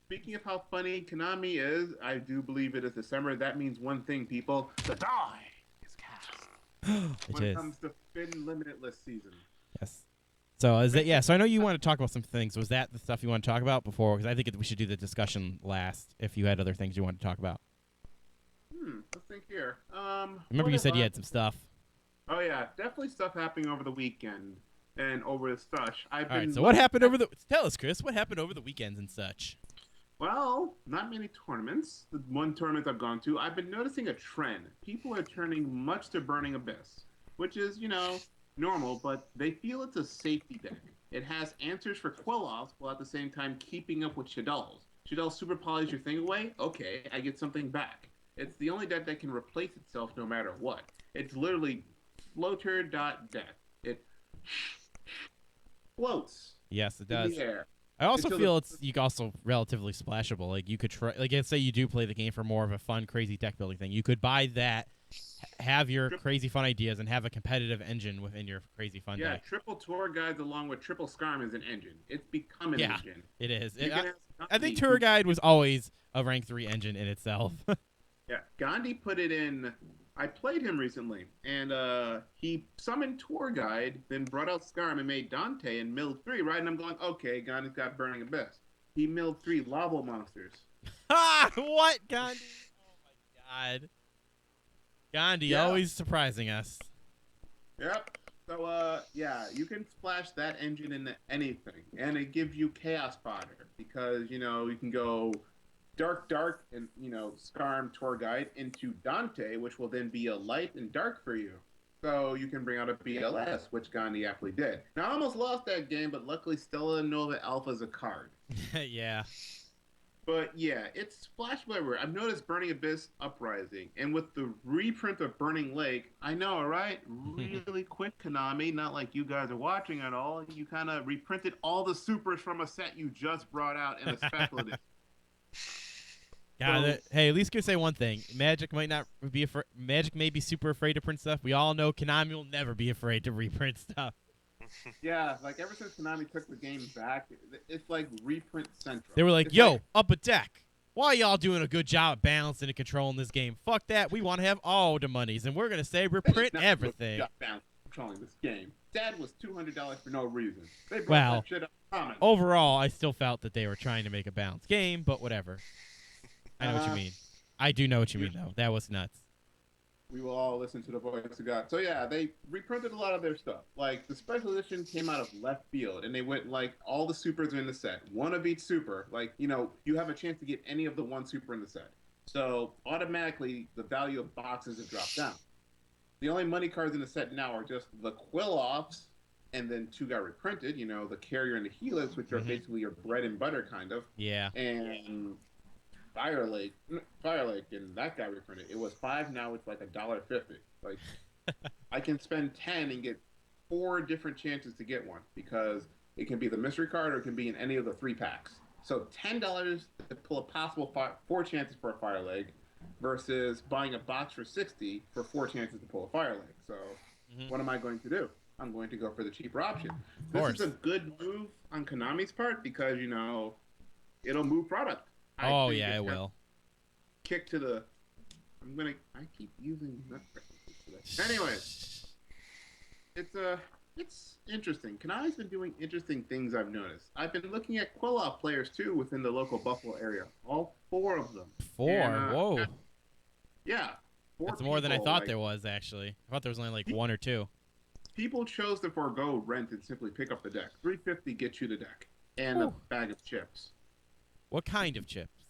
Speaking of how funny Konami is, I do believe it is December. That means one thing, people. The die is cast. When it comes to Spin Limitless season.
Yes. So is it? Yeah. So I know you want to talk about some things. Was that the stuff you want to talk about before? Because I think we should do the discussion last. If you had other things you wanted to talk about.
Let's think here.
Remember you said you had some stuff.
Oh yeah, definitely stuff happening over the weekend and over the such.
All right. So what happened over the? Tell us, Chris. What happened over the weekends and such?
Well, not many tournaments. The one tournament I've gone to, I've been noticing a trend. People are turning much to Burning Abyss, which is, you know, normal, but they feel it's a safety deck. It has answers for Quill-Offs while at the same time keeping up with Shaddolls. Shaddolls super polys your thing away? Okay, I get something back. It's the only deck that can replace itself no matter what. It's literally floater.death. It floats.
Yes, it does.
In the air.
I also feel it's also relatively splashable. Like you could try, like let's say you do play the game for more of a fun, crazy deck building thing. You could buy that, have your crazy fun ideas, and have a competitive engine within your crazy fun deck.
Yeah, triple tour guides along with triple Skarm is an engine. It's become an engine.
It is.
I
think Tour Guide was always a rank 3 engine in itself.
Yeah, Gandhi put it in. I played him recently, and he summoned Tour Guide, then brought out Skarm and made Dante and milled 3, right? And I'm going, okay, Gandhi's got Burning Abyss. He milled 3 lava monsters.
Ha! What, Gandhi? Oh my God. Gandhi always surprising us.
Yep. So, yeah, you can splash that engine into anything, and it gives you Chaos Fodder, because, you know, you can go dark, and, you know, Skarm Tour Guide into Dante, which will then be a light and dark for you. So you can bring out a BLS, which Gandhi aptly did. Now, I almost lost that game, but luckily Stella Nova Alpha is a card.
Yeah.
But yeah, it's splashable everywhere. I've noticed Burning Abyss Uprising, and with the reprint of Burning Lake, I know, right? Really quick, Konami, not like you guys are watching at all. You kind of reprinted all the supers from a set you just brought out in a special edition.
God, hey, at least can say one thing. Magic might not be afraid. Magic may be super afraid to print stuff. We all know Konami will never be afraid to reprint stuff.
Yeah, like ever since Konami took the game back, it's like reprint central.
They were like,
it's
"Yo,
like,
up a deck. Why y'all doing a good job at balancing and controlling this game? Fuck that. We want to have all the monies, and we're going to say reprint everything.
Controlling this game. Dad was $200 for no reason. They brought
Well,
that shit up common.
overall, I still felt that they were trying to make a balanced game, but whatever. I know what you mean. I do know what you mean, though. That was nuts.
We will all listen to the voice of God. So yeah, they reprinted a lot of their stuff. Like the special edition came out of left field, and they went like all the supers in the set, one of each super. Like you have a chance to get any of the one super in the set. So automatically, the value of boxes have dropped down. The only money cards in the set now are just the Quill-Offs, and then 2 got reprinted. The Carrier and the Helix, which are basically your bread and butter kind of.
Yeah.
And Fire Lake, and that got reprinted. It was $5, now it's like $1.50. Like, I can spend 10 and get 4 different chances to get one because it can be the mystery card or it can be in any of the 3 packs. So $10 to pull a possible 4 chances for a Fire Lake versus buying a box for $60 for 4 chances to pull a Fire Lake. So what am I going to do? I'm going to go for the cheaper option. This is a good move on Konami's part because, it'll move product.
Oh, yeah, it will.
Kick to the... I keep using... Anyways. It's interesting. Konami's been doing interesting things I've noticed. I've been looking at Quill-Off players, too, within the local Buffalo area. All 4 of them.
4?
And,
whoa.
Yeah. 4
That's more than I
people,
thought there was, actually. I thought there was only like 1 or 2.
People chose to forego rent and simply pick up the deck. $350 gets you the deck. And a bag of chips.
What kind of chips?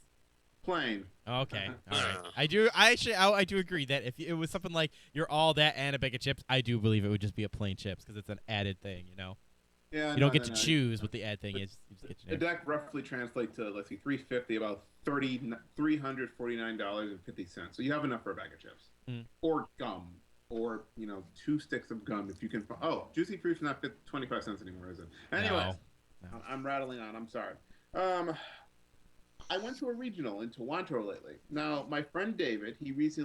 Plain.
Okay, all right. I do agree that if it was something like you're all that and a bag of chips, I do believe it would just be a plain chips because it's an added thing,
Yeah.
You don't get to choose what the add thing is. You just get
the deck roughly translates to $350, about $349.50. So you have enough for a bag of chips, or gum, or 2 sticks of gum if you can. Oh, Juicy Fruit's not 25 cents anymore, is it? Anyways,
No.
I'm rattling on. I'm sorry. I went to a regional in Toronto lately. Now, my friend David, he was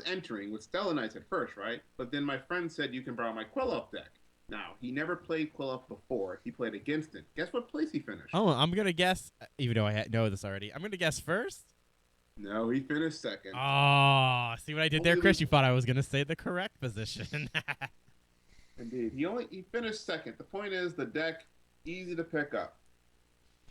entering with Stella Knights at first, right? But then my friend said, you can borrow my Quill-Off deck. Now, he never played Quill-Off before. He played against it. Guess what place he finished?
Oh, I'm going to guess, even though I know this already, I'm going to guess first?
No, he finished second.
Oh, see what I did there, Chris? You thought I was going to say the correct position.
Indeed. He finished second. The point is, the deck, easy to pick up.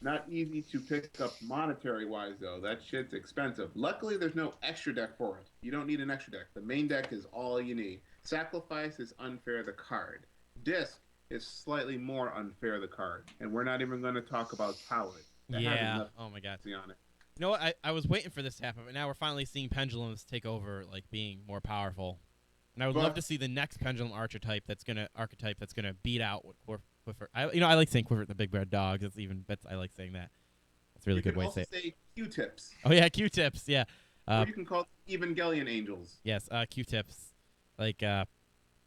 Not easy to pick up monetary-wise, though. That shit's expensive. Luckily, there's no extra deck for it. You don't need an extra deck. The main deck is all you need. Sacrifice is unfair the card. Disc is slightly more unfair the card. And we're not even going to talk about Talent.
Yeah. Oh, my God.
On it.
You know what? I was waiting for this to happen, but now we're finally seeing pendulums take over, like, being more powerful. And I would love to see the next pendulum archetype that's gonna beat out what Quiffert. I like saying Quiffert the big red dog. I like saying that. That's a really good way to say it.
You can also say Q-tips.
Oh yeah, Q-tips. Yeah.
Or you can call it Evangelion Angels.
Yes, Q-tips. Like I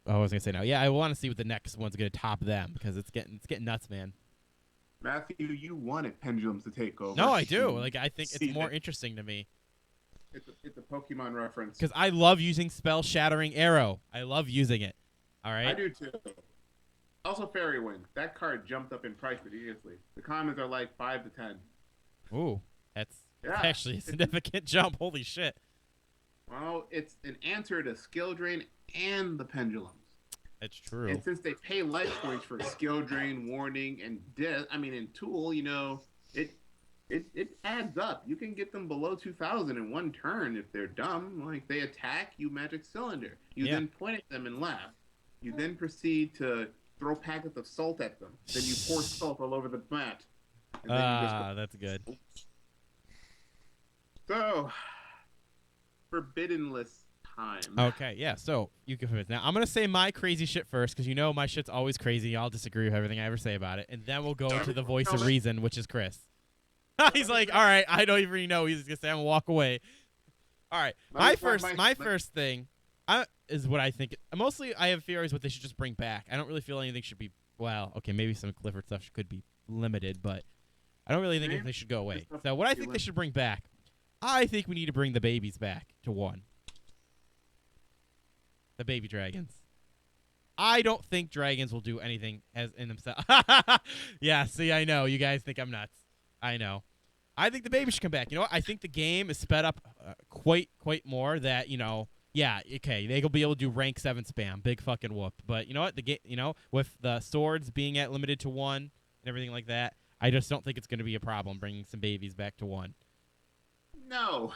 was gonna say now. Yeah, I want to see what the next one's gonna top them because it's getting nuts, man.
Matthew, you wanted pendulums to take over.
No, I do. Like I think it's more interesting to me.
It's a Pokemon reference.
Because I love using Spell Shattering Arrow. I love using it. All right.
I do too. Also, Fairy Wind. That card jumped up in price ridiculously. The commons are like 5 to 10.
Ooh, that's actually a significant jump. Holy shit.
Well, it's an answer to Skill Drain and the Pendulums.
That's true.
And since they pay life points for Skill Drain, Warning, and Tool, it adds up. You can get them below 2,000 in one turn if they're dumb. Like, they attack, you Magic Cylinder. You then point at them and laugh. You then proceed to throw packets of salt at them. Then you pour salt all over the mat.
That's good.
So, Forbidden List time.
Okay, yeah, so you can now I'm going to say my crazy shit first because my shit's always crazy. I'll disagree with everything I ever say about it. And then we'll go to the voice of reason, which is Chris. He's like, all right, I don't even know. He's going to say I'm going to walk away. All right, my first thing is what I think. Mostly I have theories what they should just bring back. I don't really feel anything should be, maybe some Clifford stuff could be limited, but I don't really think they should go away. So what I think they should bring back, I think we need to bring the babies back to 1. The baby dragons. I don't think dragons will do anything as in themselves. Yeah, see, I know. You guys think I'm nuts. I know. I think the baby should come back. You know what? I think the game is sped up quite more that, yeah, okay, they'll be able to do rank 7 spam. Big fucking whoop. But you know what? The game, with the swords being at limited to 1 and everything like that, I just don't think it's going to be a problem bringing some babies back to 1.
No.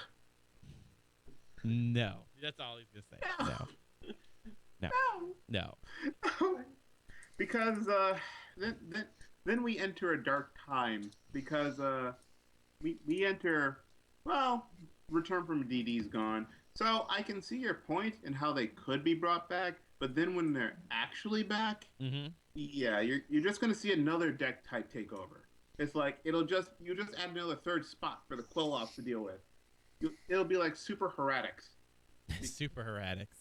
No. That's all he's going to say. No. No.
Because then we enter a dark time because we enter, well, Return from DD's gone. So I can see your point in how they could be brought back, but then when they're actually back, yeah, you're just gonna see another deck type take over. It's like you just add another third spot for the Quilloffs to deal with. It'll be like Super Heretics.
Super Heretics.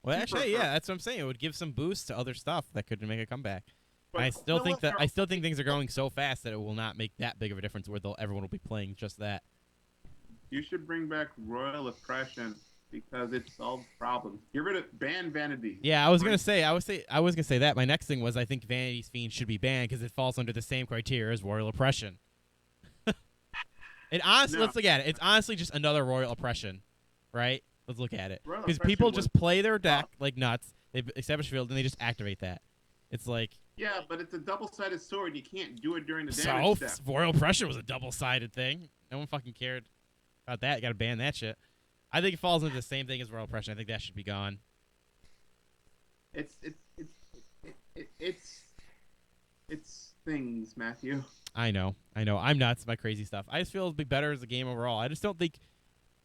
Well, actually, yeah, that's what I'm saying. It would give some boost to other stuff that could make a comeback.
But
I still think things are going so fast that it will not make that big of a difference where everyone will be playing just that.
You should bring back Royal Oppression because it solves problems. Get rid of ban Vanity.
Yeah, I was gonna say that. My next thing was I think Vanity's Fiend should be banned because it falls under the same criteria as Royal Oppression. And honestly, let's look at it. It's honestly just another Royal Oppression, right? Let's look at it. Because people just play their deck like nuts. They establish field and they just activate that. It's like,
yeah, but it's a double-sided sword. You can't do it during the damage step.
Royal Oppression was a double-sided thing. No one fucking cared about that. You gotta ban that shit. I think it falls into the same thing as Royal Oppression. I think that should be gone.
It's things, Matthew.
I know. I'm nuts. My crazy stuff. I just feel it'd be better as a game overall. I just don't think.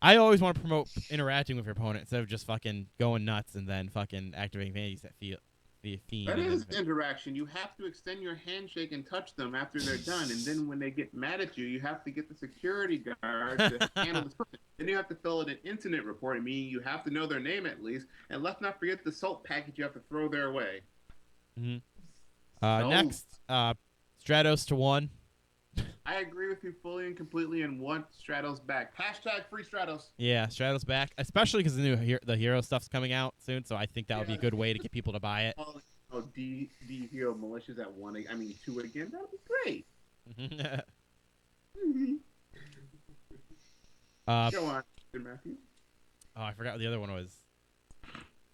I always want to promote interacting with your opponent instead of just fucking going nuts and then fucking activating vanities that feel.
That is interaction. You have to extend your handshake and touch them after they're done, and then when they get mad at you, you have to get the security guard to handle this person. Then you have to fill out an incident report, meaning you have to know their name at least, and let's not forget the salt package you have to throw their way.
Next, Stratos to 1.
I agree with you fully and completely and want Stratos back. Hashtag free Stratos.
Yeah, Stratos back, especially because the hero stuff's coming out soon, so I think that would be a good way to get people to buy it.
Oh, D Hero Militia's at 2 again. That would be great. Go on, Matthew.
Oh, I forgot what the other one was.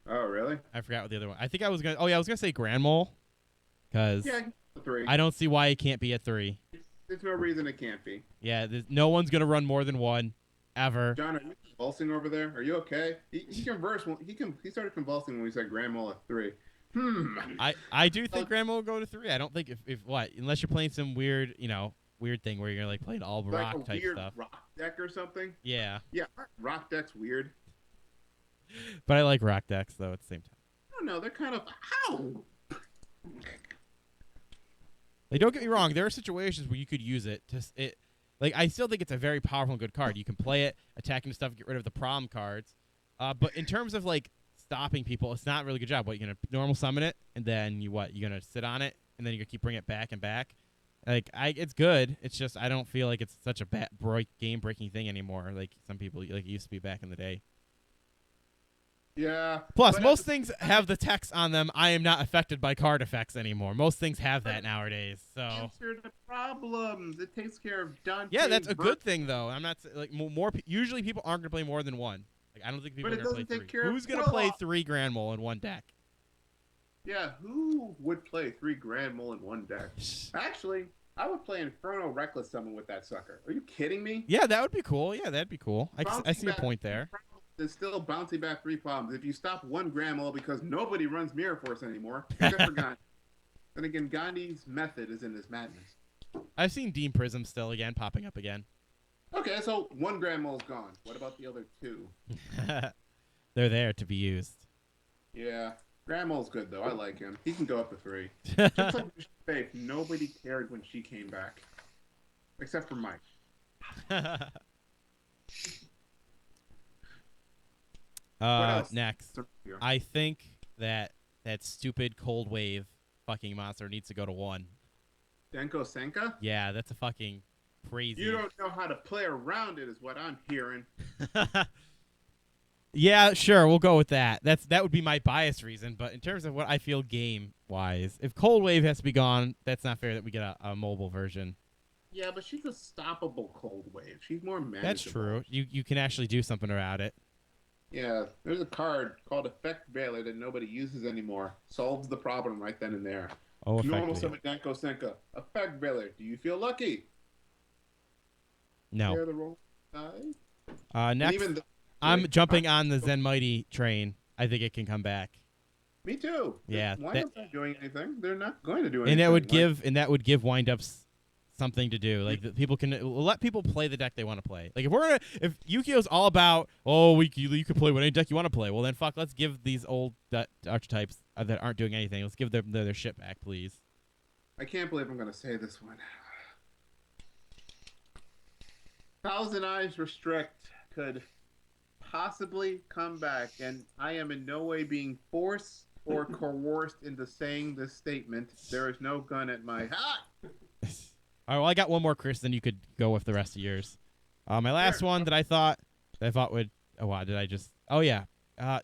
Oh, really?
I forgot what the other one. I think I was gonna. Oh yeah, I was gonna say Grand Mole, because
3.
I don't see why it can't be at 3.
There's no reason it can't be.
Yeah, no one's gonna run more than 1, ever.
John, are you convulsing over there? Are you okay? He conversed. He started convulsing when we said Grand Mole at 3.
I do think Grand Mole will go to 3. I don't think if what unless you're playing some weird thing where you're like playing all
like
rock
a
type
weird
stuff.
Rock deck or something.
Yeah.
Yeah, rock deck's weird.
But I like rock decks though at the same time.
I don't know. They're kind of
Like, don't get me wrong. There are situations where you could use it Like, I still think it's a very powerful and good card. You can play it, attacking stuff, get rid of the problem cards. But in terms of like stopping people, it's not a really good job. What, you're gonna normal summon it, and then you're gonna sit on it, and then you're gonna keep bringing it back and back. Like, it's good. It's just I don't feel like it's such a game breaking thing anymore. Like some people like it used to be back in the day.
Yeah.
Plus, most things have the text on them. I am not affected by card effects anymore. Most things have that nowadays. So
answer the problems. It takes care of Dante.
Yeah, that's a good thing though. I'm not like more. Usually, people aren't gonna play more than 1. Like, I don't think people are gonna play 3. Who's gonna play 3 Grand Mole in 1 deck?
Yeah, who would play 3 Grand Mole in 1 deck? Actually, I would play Inferno Reckless Summon with that sucker. Are you kidding me?
Yeah, that would be cool. Yeah, that'd be cool. I see a point there.
There's still bouncing back 3 problems. If you stop 1 Grand Mole because nobody runs Mirror Force anymore, except for Gandhi. Then again, Gandhi's method is in this madness.
I've seen Dean Prism still popping up again.
Okay, so 1 Grand Mole's gone. What about the other 2?
They're there to be used.
Yeah, Grand Mole's good though. I like him. He can go up to 3. Just like Faith, nobody cared when she came back, except for Mike.
Next, I think that stupid Cold Wave fucking monster needs to go to 1.
Denko Senka?
Yeah, that's a fucking crazy.
You don't know how to play around it, is what I'm hearing.
Yeah, sure, we'll go with that. That would be my bias reason, but in terms of what I feel game wise, if Cold Wave has to be gone, that's not fair that we get a mobile version.
Yeah, but she's a stoppable cold wave. She's more manageable.
That's true. You can actually do something about it.
Yeah, there's a card called Effect Veiler that nobody uses anymore. Solves the problem right then and there.
Oh,
Normal
effectively.
summon Denko Senka. Effect Veiler. Do you feel lucky?
No.
Share the roll die.
Next,
Even the,
I'm jumping on the Zen Mighty train. I think it can come back.
Me too.
Yeah,
Why
that-
aren't they doing anything? They're not going to do anything.
And that would
Like,
give windups something to do. Like people can let people play the deck they want to play. Like if Yu-Gi-Oh's all about you can play what any deck you want to play. Well then fuck, let's give these old archetypes that aren't doing anything. Let's give them their shit back, please.
I can't believe I'm going to say this one. Thousand Eyes Restrict could possibly come back, and I am in no way being forced or coerced into saying this statement. There is no gun at my heart.
All right, well I got one more, Chris. Then you could go with the rest of yours. My last
Sure.
one that I thought would. Oh wow, did I just? Oh yeah. I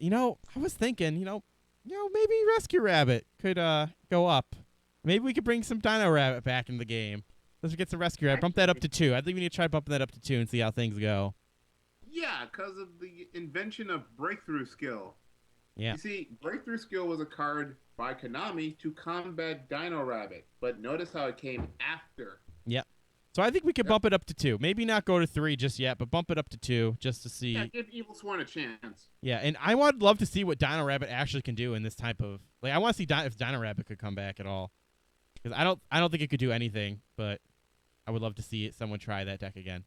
was thinking, maybe Rescue Rabbit could go up. Maybe we could bring some Dino Rabbit back in the game. Let's get some Rescue Rabbit. Bump that up to 2. I think we need to try bumping that up to 2 and see how things go.
Yeah, because of the invention of Breakthrough Skill.
Yeah.
You see, Breakthrough Skill was a card by Konami to combat Dino Rabbit, but notice how it came after.
So I think we could bump it up to 2. Maybe not go to 3 just yet, but bump it up to 2 just to see.
Yeah, give Evil Sworn a chance.
Yeah, and I would love to see what Dino Rabbit actually can do in this type of I want to see if Dino Rabbit could come back at all, because I don't think it could do anything, but I would love to see someone try that deck again.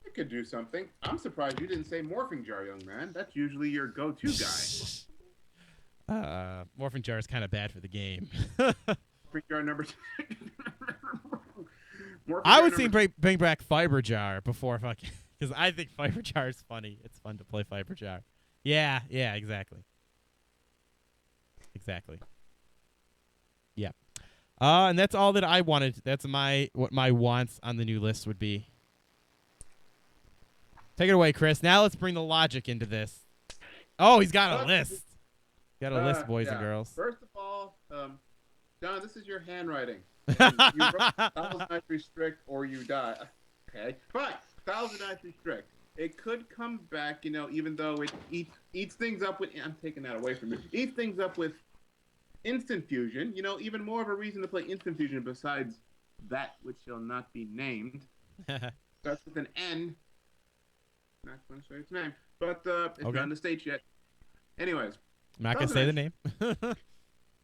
It could do something. I'm surprised you didn't say Morphing Jar, young man. That's usually your go-to guy.
Morphin Jar is kind of bad for the game.
Morphing Jar number 2.
I would say bring back Fiber Jar before fucking, because I think Fiber Jar is funny. It's fun to play Fiber Jar. Yeah, exactly. Yeah. And that's all that I wanted. That's what my wants on the new list would be. Take it away, Chris. Now let's bring the logic into this. Oh, he's got a list. Got a list, boys and girls.
First of all, John, this is your handwriting. And you wrote Thousand Eyes Restrict or you die. Okay, fine. Thousand Eyes Restrict. It could come back, even though it eats things up with. I'm taking that away from you. Eats things up with Instant Fusion. Even more of a reason to play Instant Fusion besides that which shall not be named. Starts with an N. Not going to say its name, but it's not in the States yet. Anyways.
I'm not going to say the name.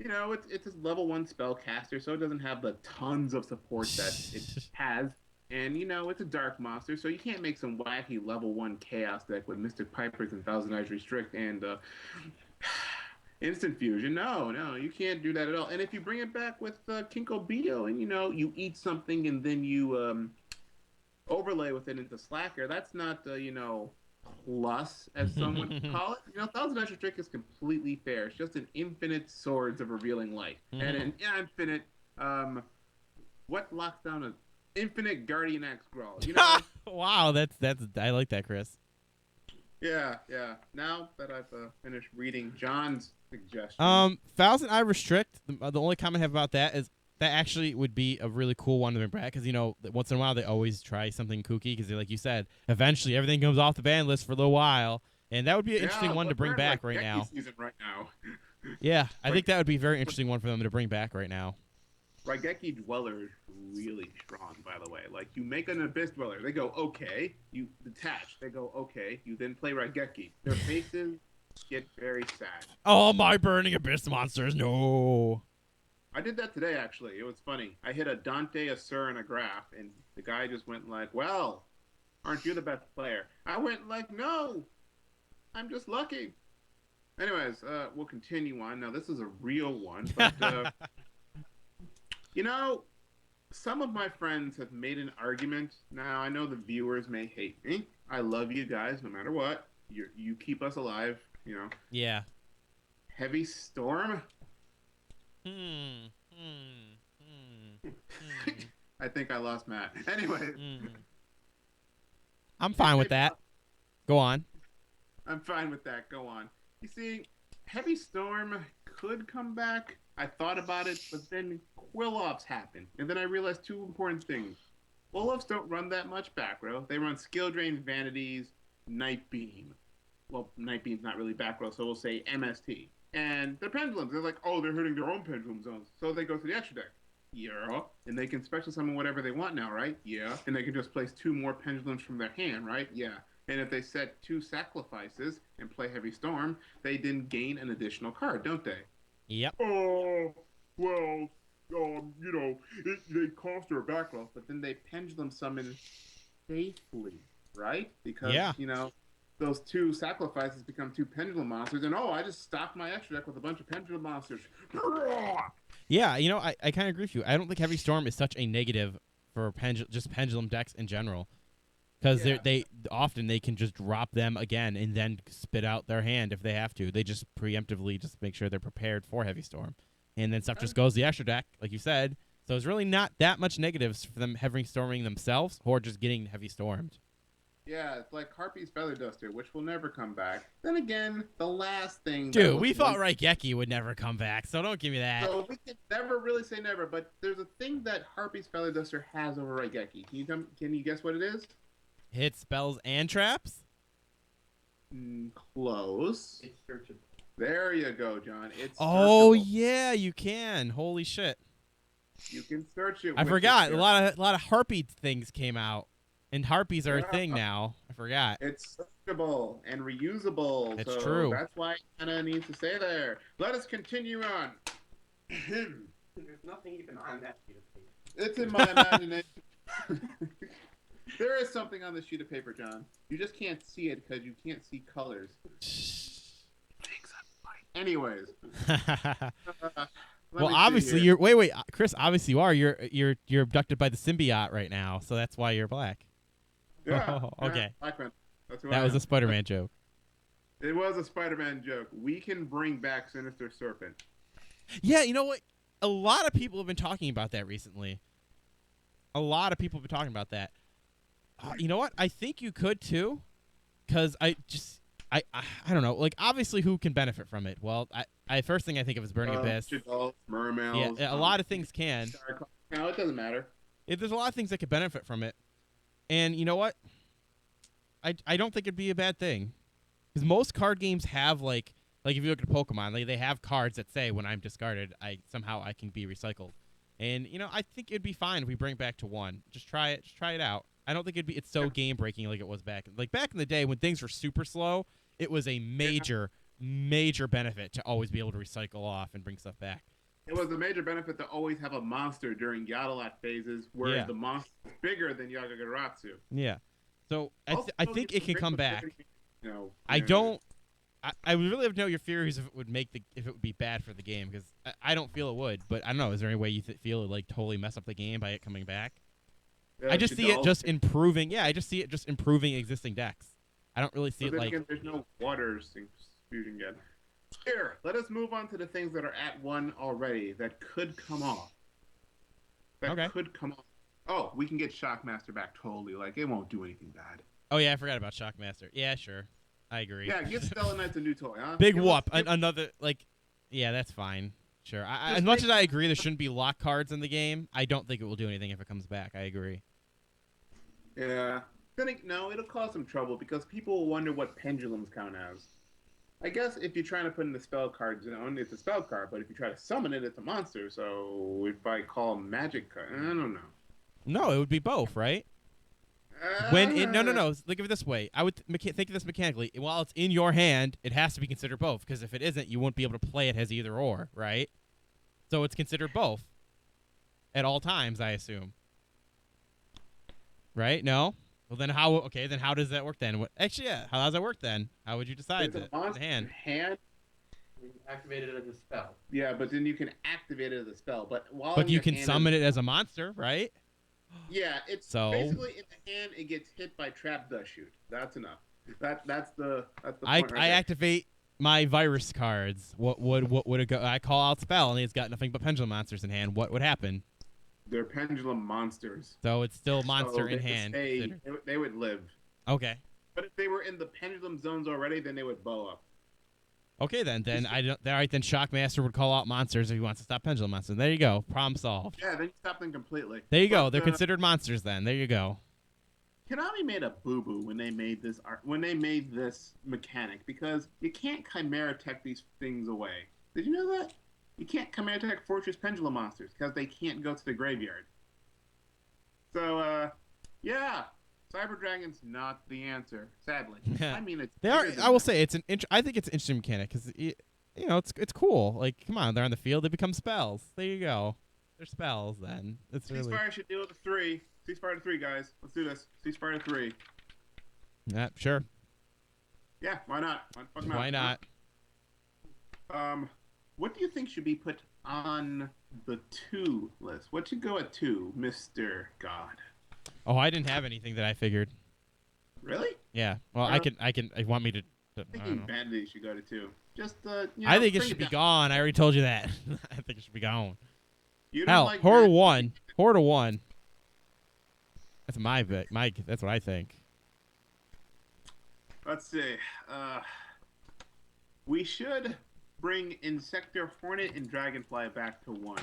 It's a level 1 spellcaster, so it doesn't have the tons of support that it has. And, it's a dark monster, so you can't make some wacky level 1 chaos deck with Mystic Pipers and Thousand Eyes Restrict and Instant Fusion. No, you can't do that at all. And if you bring it back with Kinkobito and, you eat something and then you overlay with it into Slacker, that's not, plus, as someone would call it. Thousand Eyes Restrict is completely fair. It's just an infinite Swords of Revealing Light. And an infinite, what locks down an infinite Guardian Axe Growl?
Wow, that's I like that, Chris.
Yeah. Now that I've finished reading John's suggestion.
Thousand Eye Restrict, the only comment I have about that is that actually would be a really cool one to bring back, because once in a while they always try something kooky, because like you said, eventually everything comes off the ban list for a little while, and that would be an interesting one to bring back right now.
Season right now.
Yeah, I think that would be a very interesting one for them to bring back right now.
Raigeki Dweller is really strong, by the way. Like, you make an Abyss Dweller, they go, okay. You detach, they go, okay. You then play Raigeki. Their faces get very sad.
Oh, my Burning Abyss monsters, no.
I did that today, actually. It was funny. I hit a Dante, a Sur, and a Graph, and the guy just went like, well, aren't you the best player? I went like, no, I'm just lucky. Anyways, we'll continue on. Now, this is a real one, but, some of my friends have made an argument. Now, I know the viewers may hate me. I love you guys no matter what. You keep us alive,
Yeah.
Heavy Storm? I think I lost Matt. Anyway.
I'm fine with that. Go on.
I'm fine with that. Go on. You see, Heavy Storm could come back. I thought about it, but then Quill-Offs happened. And then I realized two important things. Wolves don't run that much back row. They run Skill Drain, Vanities, Night Beam. Well, Night Beam's not really back row, so we'll say MST. And they're pendulums. They're like, oh, they're hitting their own pendulum zones. So they go to the extra deck. Yeah. And they can special summon whatever they want now, right? Yeah. And they can just place 2 more pendulums from their hand, right? Yeah. And if they set 2 sacrifices and play Heavy Storm, they then gain an additional card, don't they?
Yep.
Oh, well, they cost their backlog, but then they pendulum summon safely, right? Because, those 2 sacrifices become 2 pendulum monsters, and I just stocked my extra deck with a bunch of pendulum monsters.
Yeah, I kind of agree with you. I don't think Heavy Storm is such a negative for just pendulum decks in general, because they often can just drop them again and then spit out their hand if they have to. They just preemptively just make sure they're prepared for Heavy Storm, and then stuff just goes the extra deck, like you said. So it's really not that much negatives for them Heavy Storming themselves or just getting Heavy Stormed.
Yeah, it's like Harpy's Feather Duster, which will never come back. Then again, the last thing...
Dude, we thought Raigeki would never come back, so don't give me that.
So we can never really say never, but there's a thing that Harpy's Feather Duster has over Raigeki. Can you guess what it is?
Hit spells and traps?
Close.
It's searchable.
There you go, John. It's
Oh,
searchable.
yeah, you can. Holy shit.
You can search it.
I forgot. A lot of Harpy things came out. And Harpies are a thing now. I forgot.
It's searchable and reusable.
That's
so
true.
That's why Anna needs to stay there. Let us continue on.
There's nothing even on that sheet of paper.
It's in my imagination. There is something on the sheet of paper, John. You just can't see it because you can't see colors. Anyways.
Well, obviously you're. Wait, Chris. Obviously you are. You're abducted by the symbiote right now, so that's why you're black.
Yeah.
Oh, okay.
That's who
That
I
was
am.
a Spider-Man joke.
It was a Spider-Man joke. We can bring back Sinister Serpent.
Yeah, you know what? A lot of people have been talking about that recently. A lot of people have been talking about that. You know what? I think you could too, because I don't know. Like, obviously, who can benefit from it? Well, I first thing I think of is Burning Abyss.
Mermails.
Yeah, a lot of things can.
No, it doesn't matter.
There's a lot of things that could benefit from it, and you know what? I don't think it'd be a bad thing, because most card games have like if you look at Pokemon, they have cards that say when I'm discarded, I can be recycled, and I think it'd be fine if we bring it back to 1. Just try it. Just try it out. I don't think it's so game breaking like it was back in the day when things were super slow. It was a major benefit to always be able to recycle off and bring stuff back.
It was a major benefit to always have a monster during Yadalat phases, whereas the monster is bigger than Yagagaratsu.
Yeah. So I think it can come back. I would really have to know your theories if it would be bad for the game, because I don't feel it would. But I don't know. Is there any way you feel it like totally mess up the game by it coming back? I just see it just improving. Yeah, I just see it just improving existing decks. I don't really see it like.
Again, there's no water fusion yet. Here, let us move on to the things that are at 1 already that could come off. Could come off. Oh, we can get Shockmaster back totally. Like, it won't do anything bad.
Oh yeah, I forgot about Shockmaster. Yeah, sure. I agree.
Yeah, give Stella Knights a new toy, huh?
Big whoop. Another yeah, that's fine. Sure. As much as I agree there shouldn't be lock cards in the game, I don't think it will do anything if it comes back. I agree.
Yeah. No, it'll cause some trouble because people will wonder what pendulums count as. I guess if you're trying to put in the spell card zone, it's a spell card, but if you try to summon it, it's a monster. So if I call magic card, I don't know.
No, it would be both, right? No. Think of it this way. I would think of this mechanically. While it's in your hand, it has to be considered both, because if it isn't, you won't be able to play it as either or, right? So it's considered both at all times, I assume. Right? No? Well, then how? Okay, then how does that work then? Actually, yeah. How does that work then? How would you decide that?
It's a
hand.
You activate it as a spell.
Yeah, but then you can activate it as a spell. But
you can summon it as a monster, right?
Yeah, it's basically in the hand. It gets hit by Trap Dust Shoot. That's enough. That's the point.
I activate my virus cards. What would it go? I call out spell, and it's got nothing but pendulum monsters in hand. What would happen?
They're pendulum monsters.
So it's still monster in hand.
They would live.
Okay.
But if they were in the pendulum zones already, then they would bow up.
Okay, then I don't. All right, then Shockmaster would call out monsters if he wants to stop Pendulum Monsters. There you go. Problem solved.
Yeah, then you stop them completely.
There you go.
But,
They're considered monsters then. There you go.
Konami made a boo-boo when they made this mechanic because you can't Chimera Tech these things away. Did you know that? You can't Chimera Tech Fortress Pendulum Monsters because they can't go to the graveyard. So, yeah. Cyber Dragon's not the answer, sadly. I mean, it's
They are.
bigger than
I will
that.
say I think it's an interesting mechanic because it's cool. Like, come on, they're on the field. They become spells. There you go. They're spells. Then it's really.
Ceasefire should deal with the 3. Ceasefire to 3, guys. Let's do this. Ceasefire to 3.
Yeah, sure.
Yeah, why not?
Why not?
What do you think should be put on the 2 list? What should go at 2, Mr. God?
Oh, I didn't have anything that I figured.
Really?
Yeah. Well, I can. I want me to. I
I'm
don't
thinking
know.
Bandit should go to 2. Just,
I think it
bring
should be
down.
gone. I already told you that. I think it should be gone.
You don't
Hell,
like
Horde
Bandit?
1. Horde 1. That's my bet. That's what I think.
Let's see. We should bring Insector, Hornet, and Dragonfly back to 1.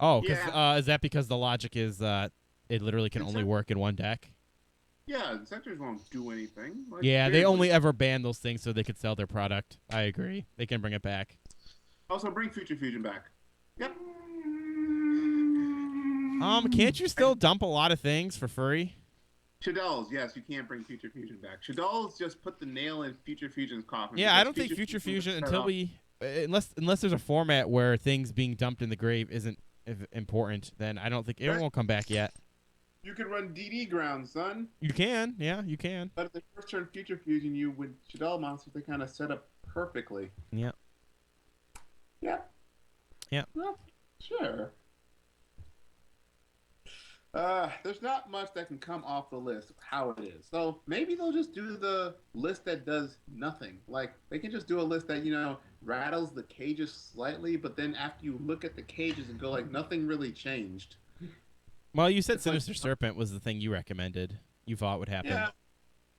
Oh, because
Yeah.
is that because the logic is it literally can only work in one deck?
Yeah, Insectors won't do anything. Like,
Yeah, they
seriously.
only ever ban those things so they could sell their product. I agree. They can bring it back.
Also, bring Future Fusion back. Yep.
Can't you still dump a lot of things for free?
Shadow's, yes, you can't bring Future Fusion back. Shadow's just put the nail in Future Fusion's coffin.
Yeah, I
because
don't think Future Fusion
was
until
set
we unless there's a format where things being dumped in the grave isn't important, then I don't think it
Right.
won't come back yet.
You could run DD ground, son.
You can, yeah, you can.
But at the first turn Future Fusion, you with Shadow monsters, they kind of set up perfectly.
Yeah.
Yeah.
Yeah.
Well, sure. There's not much that can come off the list of how it is. So maybe they'll just do the list that does nothing. Like, they can just do a list that, rattles the cages slightly, but then after you look at the cages and go like, nothing really changed.
Well, you said
It's like-
Sinister Serpent was the thing you recommended. You thought would happen.
Yeah.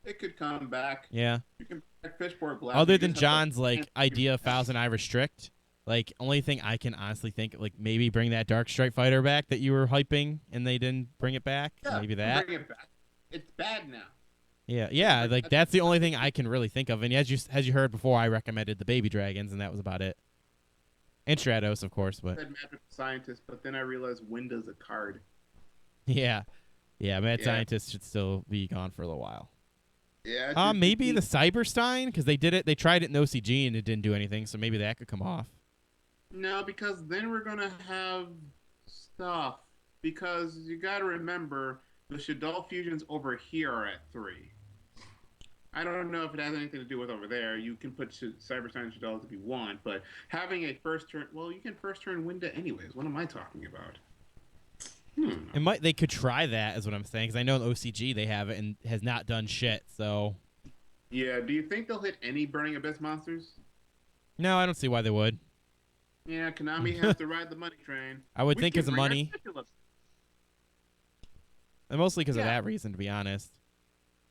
It could come back.
Yeah.
You can back Fishboard Blast.
Other
You
than
just have to-
John's like idea of Thousand Eye Restrict, like only thing I can honestly think like maybe bring that Dark Strike Fighter back that you were hyping and they didn't bring it back.
Yeah,
Maybe that.
Bring it back. It's bad now.
Yeah. Like that's the only thing I can really think of. And as you heard before, I recommended the Baby Dragons, and that was about it. And Stratos, of course,
I
but
said Magical Scientist, but then I realized Windows a card.
yeah, Mad
Yeah.
Scientist should still be gone for a little while.
Yeah.
Maybe the Cyberstein because they did it. They tried it in OCG and it didn't do anything, so maybe that could come off.
No, because then we're gonna have stuff. Because you gotta remember the Shaddoll fusions over here are at 3. I don't know if it has anything to do with over there. You can put Cyberstein and Shaddolls if you want, but having a first turn, well, you can first turn Winda anyways. What am I talking about?
They could try that, is what I'm saying, because I know in OCG they have it and has not done shit. So
Yeah. Do you think they'll hit any Burning Abyss monsters?
no, I don't see why they would.
Yeah, Konami has to ride the money train.
I would
We
think
can
it's the
bring our
money,
Specula-
and mostly because of
Yeah.
that reason, to be honest.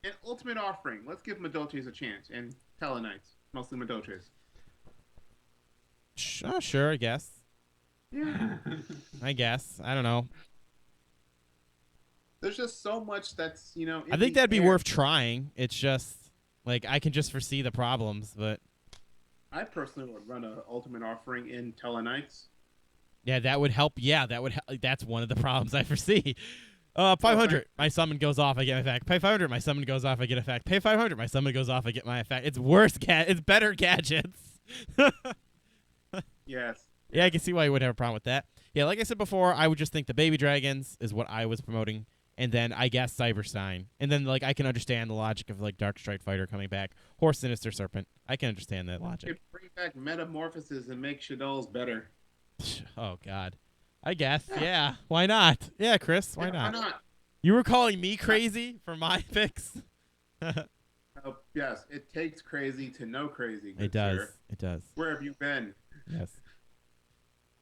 An ultimate offering. Let's give Madolches a chance. And Telenites. Mostly Madolches.
Sure, I guess.
Yeah.
I guess. I don't know.
There's just so much that's, in
I think
the
that'd be
air.
worth trying. It's just like I can just foresee the problems, but
I personally would run an ultimate offering in Telenites.
yeah, that would help. Yeah, that would. That's one of the problems I foresee. 500, my summon goes off, I get my effect. Pay 500, my summon goes off, I get effect. Pay 500, my summon goes off, I get my effect. It's worse. It's better gadgets.
Yes.
Yeah, I can see why you would have a problem with that. Yeah, like I said before, I would just think the Baby Dragons is what I was promoting, and then I guess Cyberstein, and then like I can understand the logic of like Dark Strike Fighter coming back, or Sinister Serpent. I can understand that
You
logic.
could bring back Metamorphosis and make Shaddolls better.
Oh God, I guess. Yeah, why not? Yeah, Chris, why
Yeah,
not?
Why not?
You were calling me crazy for my picks.
Oh, yes, it takes crazy to know crazy. good
It does.
sir.
It does.
Where have you been?
Yes.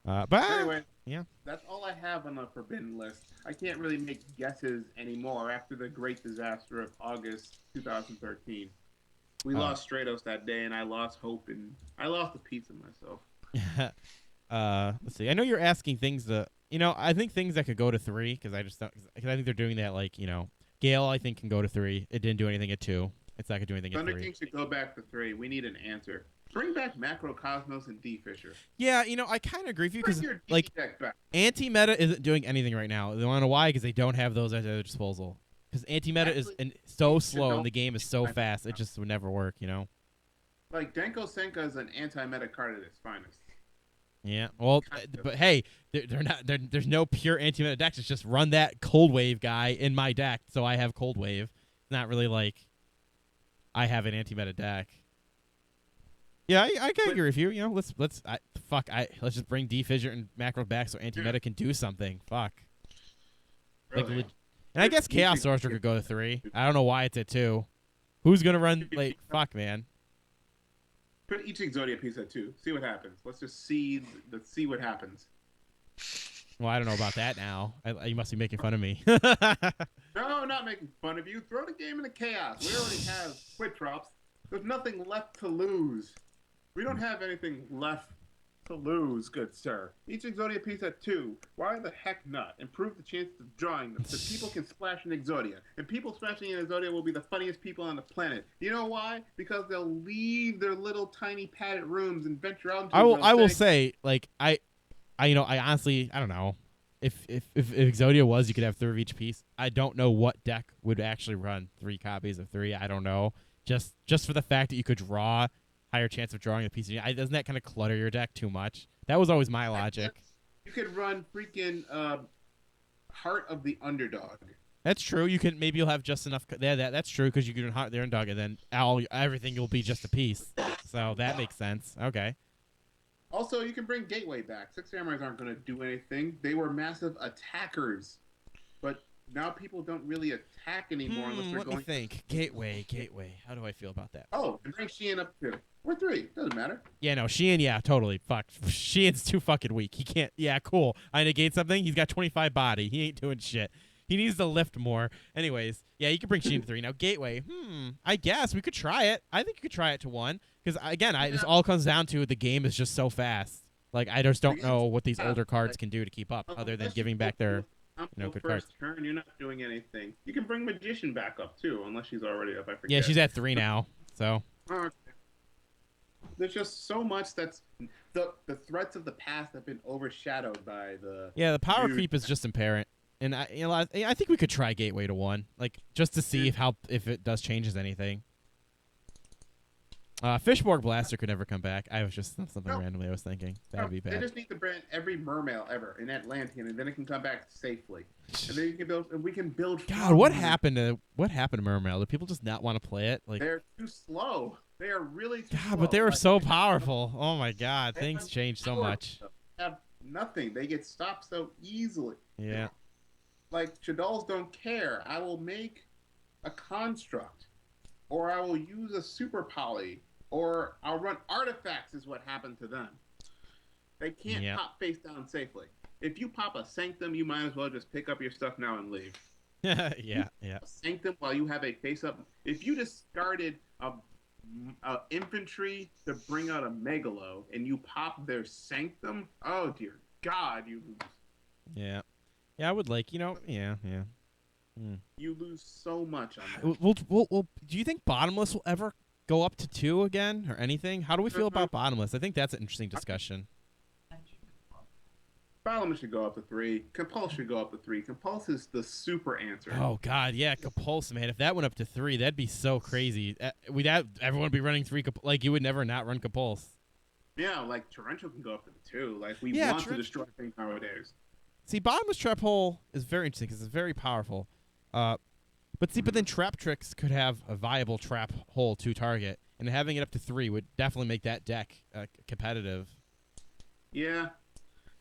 But
Anyway,
yeah.
that's all I have on the forbidden list. I can't really make guesses anymore after the great disaster of August 2013. We lost Stratos that day, and I lost hope, and I lost the pizza myself.
Let's see. I know you're asking things to, I think things that could go to 3 because I just don't, cause I think they're doing that like, Gale I think can go to 3. It didn't do anything at 2. It's not gonna do anything at 3.
Thunder King should go back to 3. We need an answer. Bring back Macrocosmos and D Fisher.
Yeah, I kind of agree with you because
Bring your D
like
deck back.
anti-meta isn't doing anything right now. They want to know why? Because they don't have those at their disposal. Because anti-meta is so slow and the game is so fast, it just would never work.
Like Denko Senka is an anti-meta card at its finest.
Yeah, well, but hey, they're not. There's no pure anti-meta decks. It's just run that Cold Wave guy in my deck, so I have Cold Wave. It's not really like I have an anti-meta deck. Yeah, I can agree with you. Let's just bring D Fissure and Macro back so anti-meta can do something. Fuck.
Really?
Like, and I guess Chaos Sorcerer could go to 3. I don't know why it's at 2. Who's gonna run? Like, fuck, man.
Put each Exodia piece at 2. See what happens. Let's just see what happens.
Well, I don't know about that now. You must be making fun of me.
No, I'm not making fun of you. Throw the game into chaos. We already have Quit Drops. There's nothing left to lose. We don't have anything left to lose, good sir. Each Exodia piece at 2. Why the heck not? Improve the chances of drawing them so people can splash an Exodia. And people splashing an Exodia will be the funniest people on the planet. You know why? Because they'll leave their little tiny padded rooms and venture out into
I will say, like, I honestly, I don't know. If Exodia was, you could have 3 of each piece. I don't know what deck would actually run 3 copies of 3. I don't know. Just for the fact that you could draw, higher chance of drawing a piece. Doesn't that kind of clutter your deck too much? That was always my logic.
You could run freaking Heart of the Underdog.
That's true. Maybe you'll have just enough. That's true because you can run Heart of the Underdog, and then everything will be just a piece. So that makes sense. Okay.
Also, you can bring Gateway back. 6 Samurais aren't going to do anything. They were massive attackers, but now people don't really attack anymore unless they're
let
going.
me think. Gateway. How do I feel about that?
Oh, and bring Sheehan up too. Or 3. Doesn't matter.
Yeah, no, Sheehan, yeah, totally. Fuck. Sheehan's too fucking weak. He can't. Yeah, cool. I negate something. He's got 25 body. He ain't doing shit. He needs to lift more. Anyways, yeah, you can bring Sheehan to 3. Now, Gateway, I guess we could try it. I think you could try it to 1. Because, again, this all comes down to the game is just so fast. Like, I just don't know what these older cards can do to keep up other than giving back their good cards.
Turn, you're not doing anything. You can bring Magician back up, too, unless she's already up. I forget.
Yeah, she's at 3 now, so.
Okay. There's just so much that's the threats of the past have been overshadowed by the.
Yeah, the power creep is just apparent, and I think we could try Gateway to 1, like just to see if it does changes anything. Fishborg Blaster could never come back. I was just something randomly I was thinking that would be bad.
They just need to brand every Mermail ever in Atlantean, and then it can come back safely. And then you can build, and we can build.
God, what happened to Mermail? Do people just not want to play it? Like
they're too slow. They are really too slow.
but they were so powerful. Oh my God, things changed so much.
They have nothing. They get stopped so easily.
Yeah.
Like Shaddolls don't care. I will make a construct, or I will use a super poly, or I'll run artifacts. Is what happened to them. They can't pop face down safely. If you pop a Sanctum, you might as well just pick up your stuff now and leave.
yeah.
A Sanctum while you have a face up. If you discarded a infantry to bring out a Megalo and you pop their Sanctum, oh dear God, you lose.
Yeah, I would like, yeah.
You lose so much on that.
Well, do you think Bottomless will ever go up to 2 again or anything? How do we feel about Bottomless? I think that's an interesting discussion.
Bottomless should go up to 3. Compulse should go up to 3. Compulse is the super answer.
Oh God, yeah, Compulse, man. If that went up to 3, that'd be so crazy. Everyone would be running 3. Like you would never not run Compulse.
Yeah, like Torrential can go up to 2. Like we want to destroy things nowadays.
See, Bottomless Trap Hole is very interesting because it's very powerful. But then Trap Tricks could have a viable Trap Hole to target, and having it up to 3 would definitely make that deck competitive.
Yeah.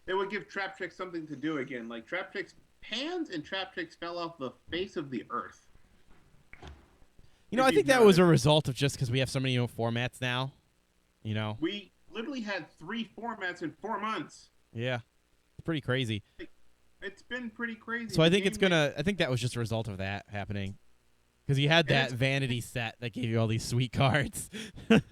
It would give Trap Tricks something to do again. Like Trap Tricks pans and Trap Tricks fell off the face of the earth.
I think that was a result of just because we have so many formats now.
We literally had 3 formats in 4 months.
Yeah, it's pretty crazy.
It's been pretty crazy.
So I think I think that was just a result of that happening. Because you had that
it's-
vanity set that gave you all these sweet cards.
And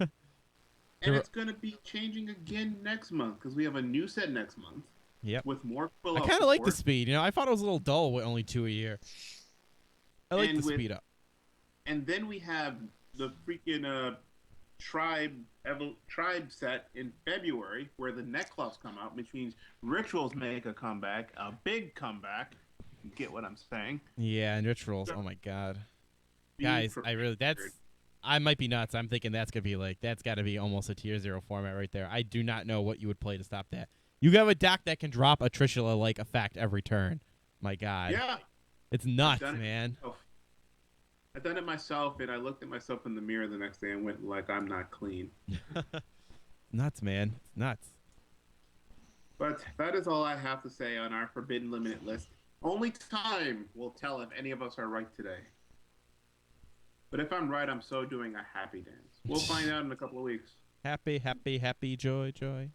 it's going to be changing again next month because we have a new set next month.
Yep.
With more
I
Quill
kind of like the
support.
speed. You know, I thought it was a little dull with only 2 a year. I like
And
the
with-
speed up.
And then we have the freaking tribe set in February where the Necklaws come out, which means rituals make a comeback, a big comeback. You get what I'm saying?
Yeah, and rituals. Oh my god,
Be
guys, I really
prepared.
I might be nuts. I'm thinking that's got to be almost a tier 0 format right there. I do not know what you would play to stop that. You have a deck that can drop a Trishula like effect every turn. My god,
Yeah.
it's nuts,
done it
man.
myself. I've done it myself, and I looked at myself in the mirror the next day and went like, I'm not clean.
Nuts, man. It's nuts.
But that is all I have to say on our Forbidden Limited list. Only time will tell if any of us are right today. But if I'm right, I'm so doing a happy dance. We'll find out in a couple of weeks.
Happy, happy, happy, joy, joy.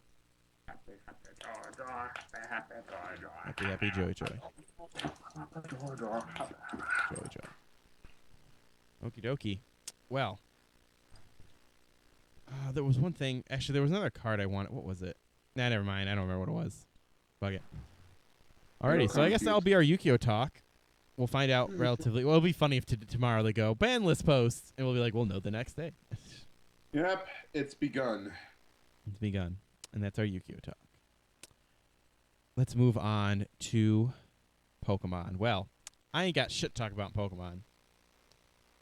Happy, happy, joy, joy, happy, joy, joy.
Happy, happy, joy, joy.
Joy, joy, happy, happy.
Joy, joy. Okie dokie. Well, there was one thing. Actually, there was another card I wanted. What was it? Nah, never mind. I don't remember what it was. Bug it. Alrighty, so I guess that'll be our Yu-Gi-Oh talk. We'll find out relatively. Well, it'll be funny if tomorrow they go ban list posts, and we'll be like, we'll know the next day.
Yep, it's begun.
It's begun, and that's our Yu-Gi-Oh talk. Let's move on to Pokemon. Well, I ain't got shit to talk about in Pokemon.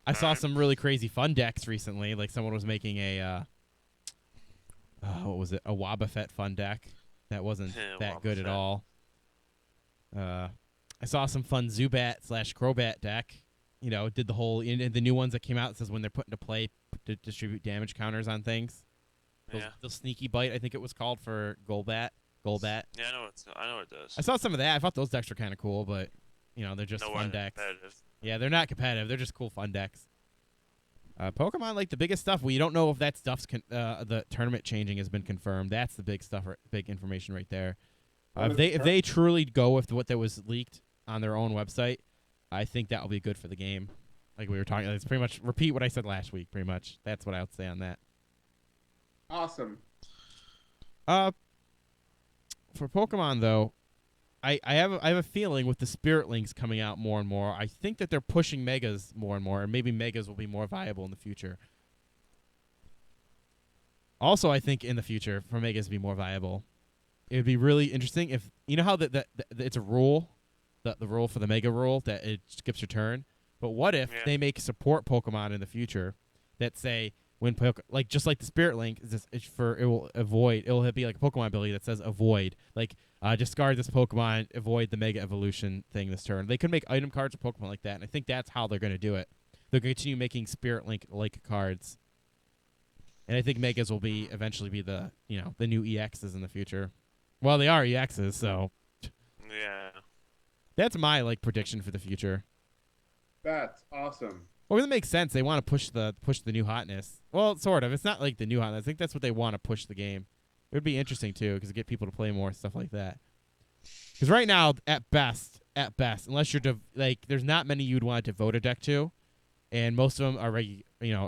I saw some really crazy fun decks recently. Like someone was making a, what was it? A Wobbuffet fun deck that wasn't that good at all. I saw some fun Zubat/Crobat deck. You know, did the whole in the new ones that came out. It says when they're put into play to distribute damage counters on things. The sneaky bite, I think it was called for Golbat.
Yeah, I know it does.
I saw some of that. I thought those decks were kind of cool, but you know they're just
Nowhere
fun decks.
competitive.
Yeah, they're not competitive. They're just cool fun decks. Pokemon, like the biggest stuff. We don't know if that stuff's the tournament changing has been confirmed. That's the big stuff, big information right there. If they truly go with what that was leaked on their own website, I think that will be good for the game. Like we were talking, it's pretty much repeat what I said last week. Pretty much, that's what I would say on that.
Awesome.
For Pokemon though, I have a feeling with the Spirit Links coming out more and more, I think that they're pushing Megas more and more, and maybe Megas will be more viable in the future. Also, I think in the future for Megas to be more viable, it would be really interesting if you know how that it's a rule, the rule for the Mega rule that it skips your turn. But what if they make support Pokemon in the future that say when like just like the Spirit Link it will avoid, it'll be like a Pokemon ability that says avoid, like discard this Pokemon, avoid the Mega Evolution thing this turn. They could make item cards for Pokemon like that, and I think that's how they're going to do it. They're going to continue making Spirit Link like cards, and I think Megas will be eventually be the the new EXs in the future. Well, they are EXs, so
Yeah.
that's my prediction for the future.
That's awesome.
Well, it makes sense. They want to push the new hotness. Well, sort of. It's not like the new hotness. I think that's what they want to push the game. It would be interesting too, because get people to play more stuff like that. Because right now, at best, unless you're there's not many you'd want to devote a deck to, and most of them are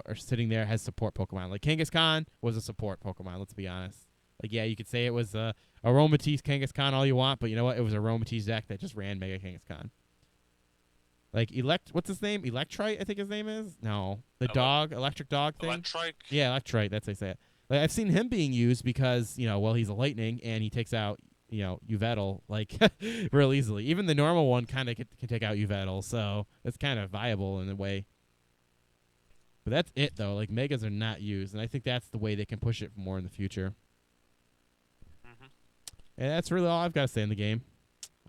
are sitting there as support Pokemon. Like Kangaskhan was a support Pokemon. Let's be honest. Like you could say it was a Aromatisse Kangaskhan all you want, but you know what? It was a Aromatisse deck that just ran Mega Kangaskhan. Like what's his name? Electrite, I think his name is. No, the dog, electric dog thing.
Electrike.
Yeah, Electrite. That's how they say it. Like I've seen him being used because he's a lightning and he takes out Yveltal real easily. Even the normal one kind of can take out Yveltal, so it's kind of viable in a way. But that's it though. Like Megas are not used, and I think that's the way they can push it more in the future. And that's really all I've got to say in the game.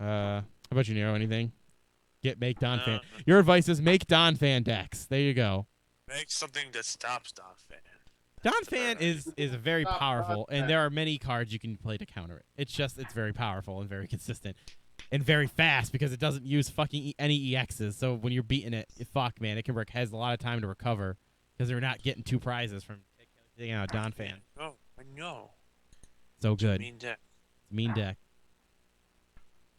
How about you, Nero? Anything? Make Donphan. Your advice is make Donphan decks. There you go.
Make something that stops Donphan.
Donphan is very powerful, and there are many cards you can play to counter it. It's very powerful and very consistent, and very fast because it doesn't use fucking any EXs. So when you're beating it, man, it has a lot of time to recover because they're not getting 2 prizes from taking out Donphan.
Oh, I know.
So good.
Mean deck.
Mean deck.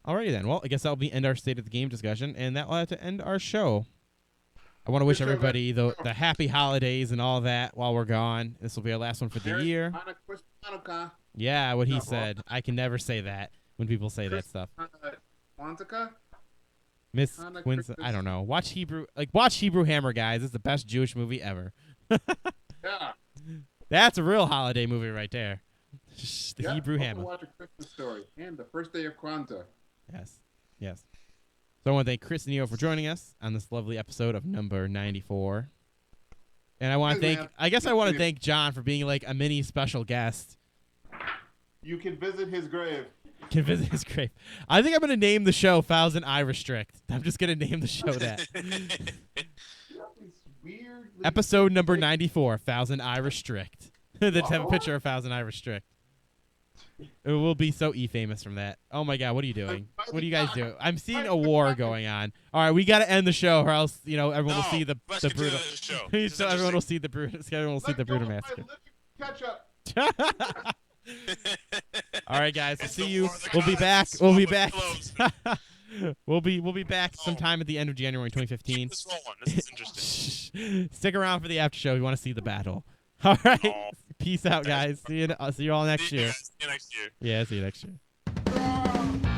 Alrighty then. Well, I guess that'll end our state of the game discussion, and that'll have to end our show. I want to wish
Good show,
everybody
guys.
the happy holidays and all that while we're gone. This will be our last one for the
Merry
year.
Hanukkah.
Yeah, what he
No.
said. I can never say that when people say that stuff.
Kwanzaa?
Miss
Hanukkah,
Quince, I
Christmas.
don't know. Watch Hebrew Hammer, guys. It's the best Jewish movie ever.
Yeah.
That's a real holiday movie right there. The
Yeah,
Hebrew
also
Hammer.
Watch A Christmas Story and the first day of Kwanzaa.
Yes. Yes. So I want to thank Chris and Neo for joining us on this lovely episode of number 94. And I want to
Hey,
thank,
man.
I guess I want to thank John for being like a mini special guest.
You can visit his grave.
Can visit his grave. I think I'm going to name the show Fouls and I Restrict. I'm just going to name the show that.
Weirdly
Episode number 94, Fouls and I Restrict. Let's have a picture of Fouls and I Restrict. It will be so famous from that. Oh my God, what are you doing? What do you guys do? I'm seeing a war going on. All right, we got to end the show, or else everyone will see the
let's
brutal.
continue the show. This is
So everyone will
interesting.
see the brutal. Everyone will see the brutal massacre.
Ketchup.
All right, guys. We'll
It's
see
the
you.
war of the
We'll be
gods.
back.
It's
We'll be
swamp
back.
with
we'll be back sometime at the end of January 2015.
Keep this rolling. This is interesting.
Stick around for the after show. We want to see the battle. All right.
Oh.
Peace out, guys. See you all next
See you
year.
guys. See you next year.
Yeah, see you next year.
Ah!